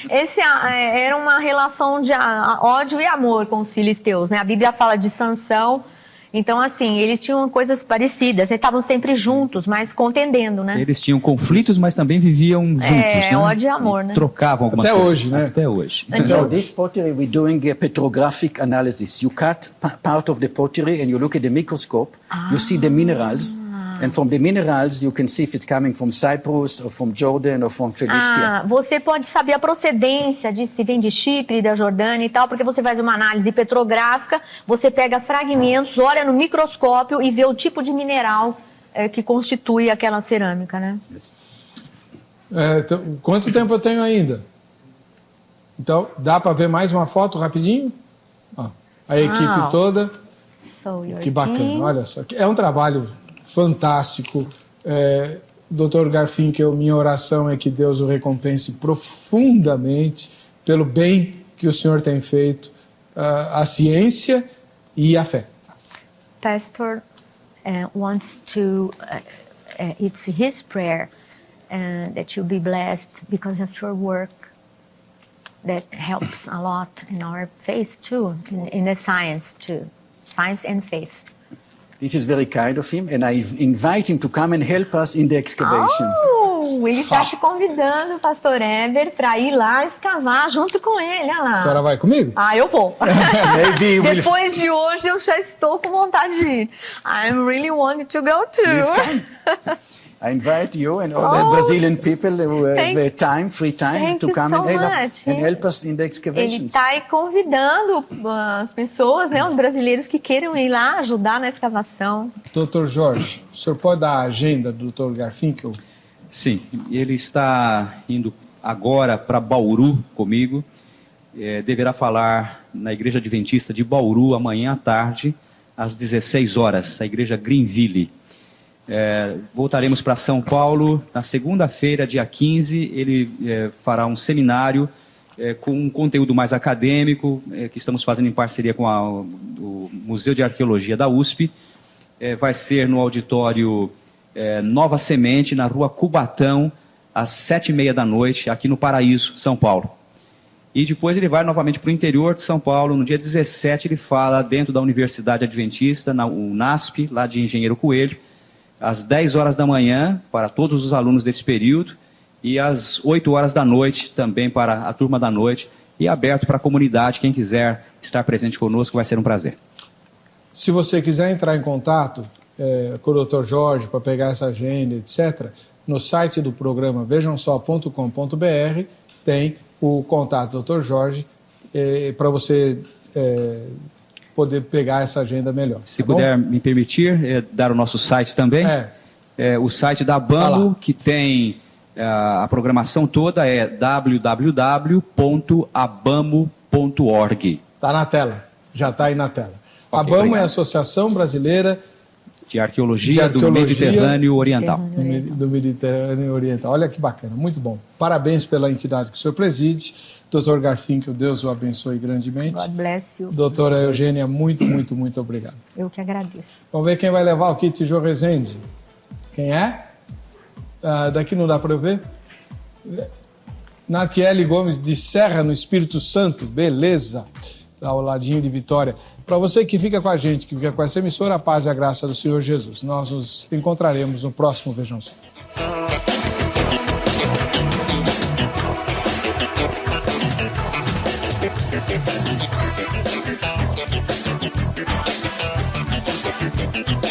Esse era uma relação de ódio e amor com os filisteus, né? A Bíblia fala de Sansão. Então, assim, eles tinham coisas parecidas. Eles estavam sempre juntos, mas contendendo, né? Eles tinham conflitos, mas também viviam juntos, né? Ódio e amor, né? Trocavam algumas Até coisas. hoje, né? Até hoje. So this pottery, we're doing a petrographic analysis. You cut part of the pottery and you look at the microscope. You see the minerals. And from the minerals, you can see if it's coming from Cyprus or from Jordan or from Philistia. Você pode saber a procedência de se vem de Chipre, da Jordânia e tal, porque você faz uma análise petrográfica, você pega fragmentos, olha no microscópio e vê o tipo de mineral que constitui aquela cerâmica, né? Yes. Então, quanto tempo eu tenho ainda? Então, dá para ver mais uma foto rapidinho? Ó, a equipe toda. Que bacana, olha só. É um trabalho fantástico. Dr. Garfinkel, minha oração é que Deus o recompense profundamente pelo bem que o senhor tem feito à ciência e à fé. Pastor wants to, it's his prayer that you be blessed because of your work that helps a lot in our faith too, in the science too, science and faith. This is very kind of him, and I invite him to come and help us in the excavations. Ele está te convidando, Pastor Eber, para ir lá escavar junto com ele, olha lá. A senhora vai comigo? Eu vou. Maybe Depois de hoje eu já estou com vontade de ir. I'm really wanting to go too. Please come. I invite you and all the Brazilian people who have free time to come and help us in the Ele excavations. está aí convidando as pessoas, né, os brasileiros que queiram ir lá ajudar na escavação. Dr. Jorge, o senhor pode dar a agenda do Dr. Garfinkel? Sim, ele está indo agora para Bauru comigo. Deverá falar na Igreja Adventista de Bauru amanhã à tarde, às 16 horas, a Igreja Greenville. Voltaremos para São Paulo na segunda-feira, dia 15. Ele fará um seminário com um conteúdo mais acadêmico, que estamos fazendo em parceria com o Museu de Arqueologia da USP. Vai ser no auditório Nova Semente, na rua Cubatão, às 7h30 da noite, aqui no Paraíso, São Paulo. E depois ele vai novamente para o interior de São Paulo. No dia 17 ele fala dentro da Universidade Adventista, na UNASP, lá de Engenheiro Coelho, às 10 horas da manhã, para todos os alunos desse período, e às 8 horas da noite, também para a turma da noite, e aberto para a comunidade. Quem quiser estar presente conosco, vai ser um prazer. Se você quiser entrar em contato com o Dr. Jorge para pegar essa agenda, etc., no site do programa vejamsó.com.br tem o contato do Dr. Jorge para você poder pegar essa agenda melhor. Se puder me permitir, dar o nosso site também. O site da ABAMO, que tem a programação toda, é www.abamo.org. Está na tela, já está aí na tela. Okay, ABAMO obrigado. é a Associação Brasileira de Arqueologia do Mediterrâneo Oriental. Do Mediterrâneo Oriental. Olha que bacana, muito bom. Parabéns pela entidade que o senhor preside. Dr. Garfinkel, Deus o abençoe grandemente. God bless you. Doutora Eugênia, muito obrigado. Eu que agradeço. Vamos ver quem vai levar o kit Jô Rezende. Quem é? Daqui não dá para eu ver. Natiele Gomes de Serra, no Espírito Santo. Beleza. Ao ladinho de Vitória. Para você que fica com a gente, que fica com essa emissora, a paz e a graça do Senhor Jesus. Nós nos encontraremos no próximo Vejam Só. Thank you.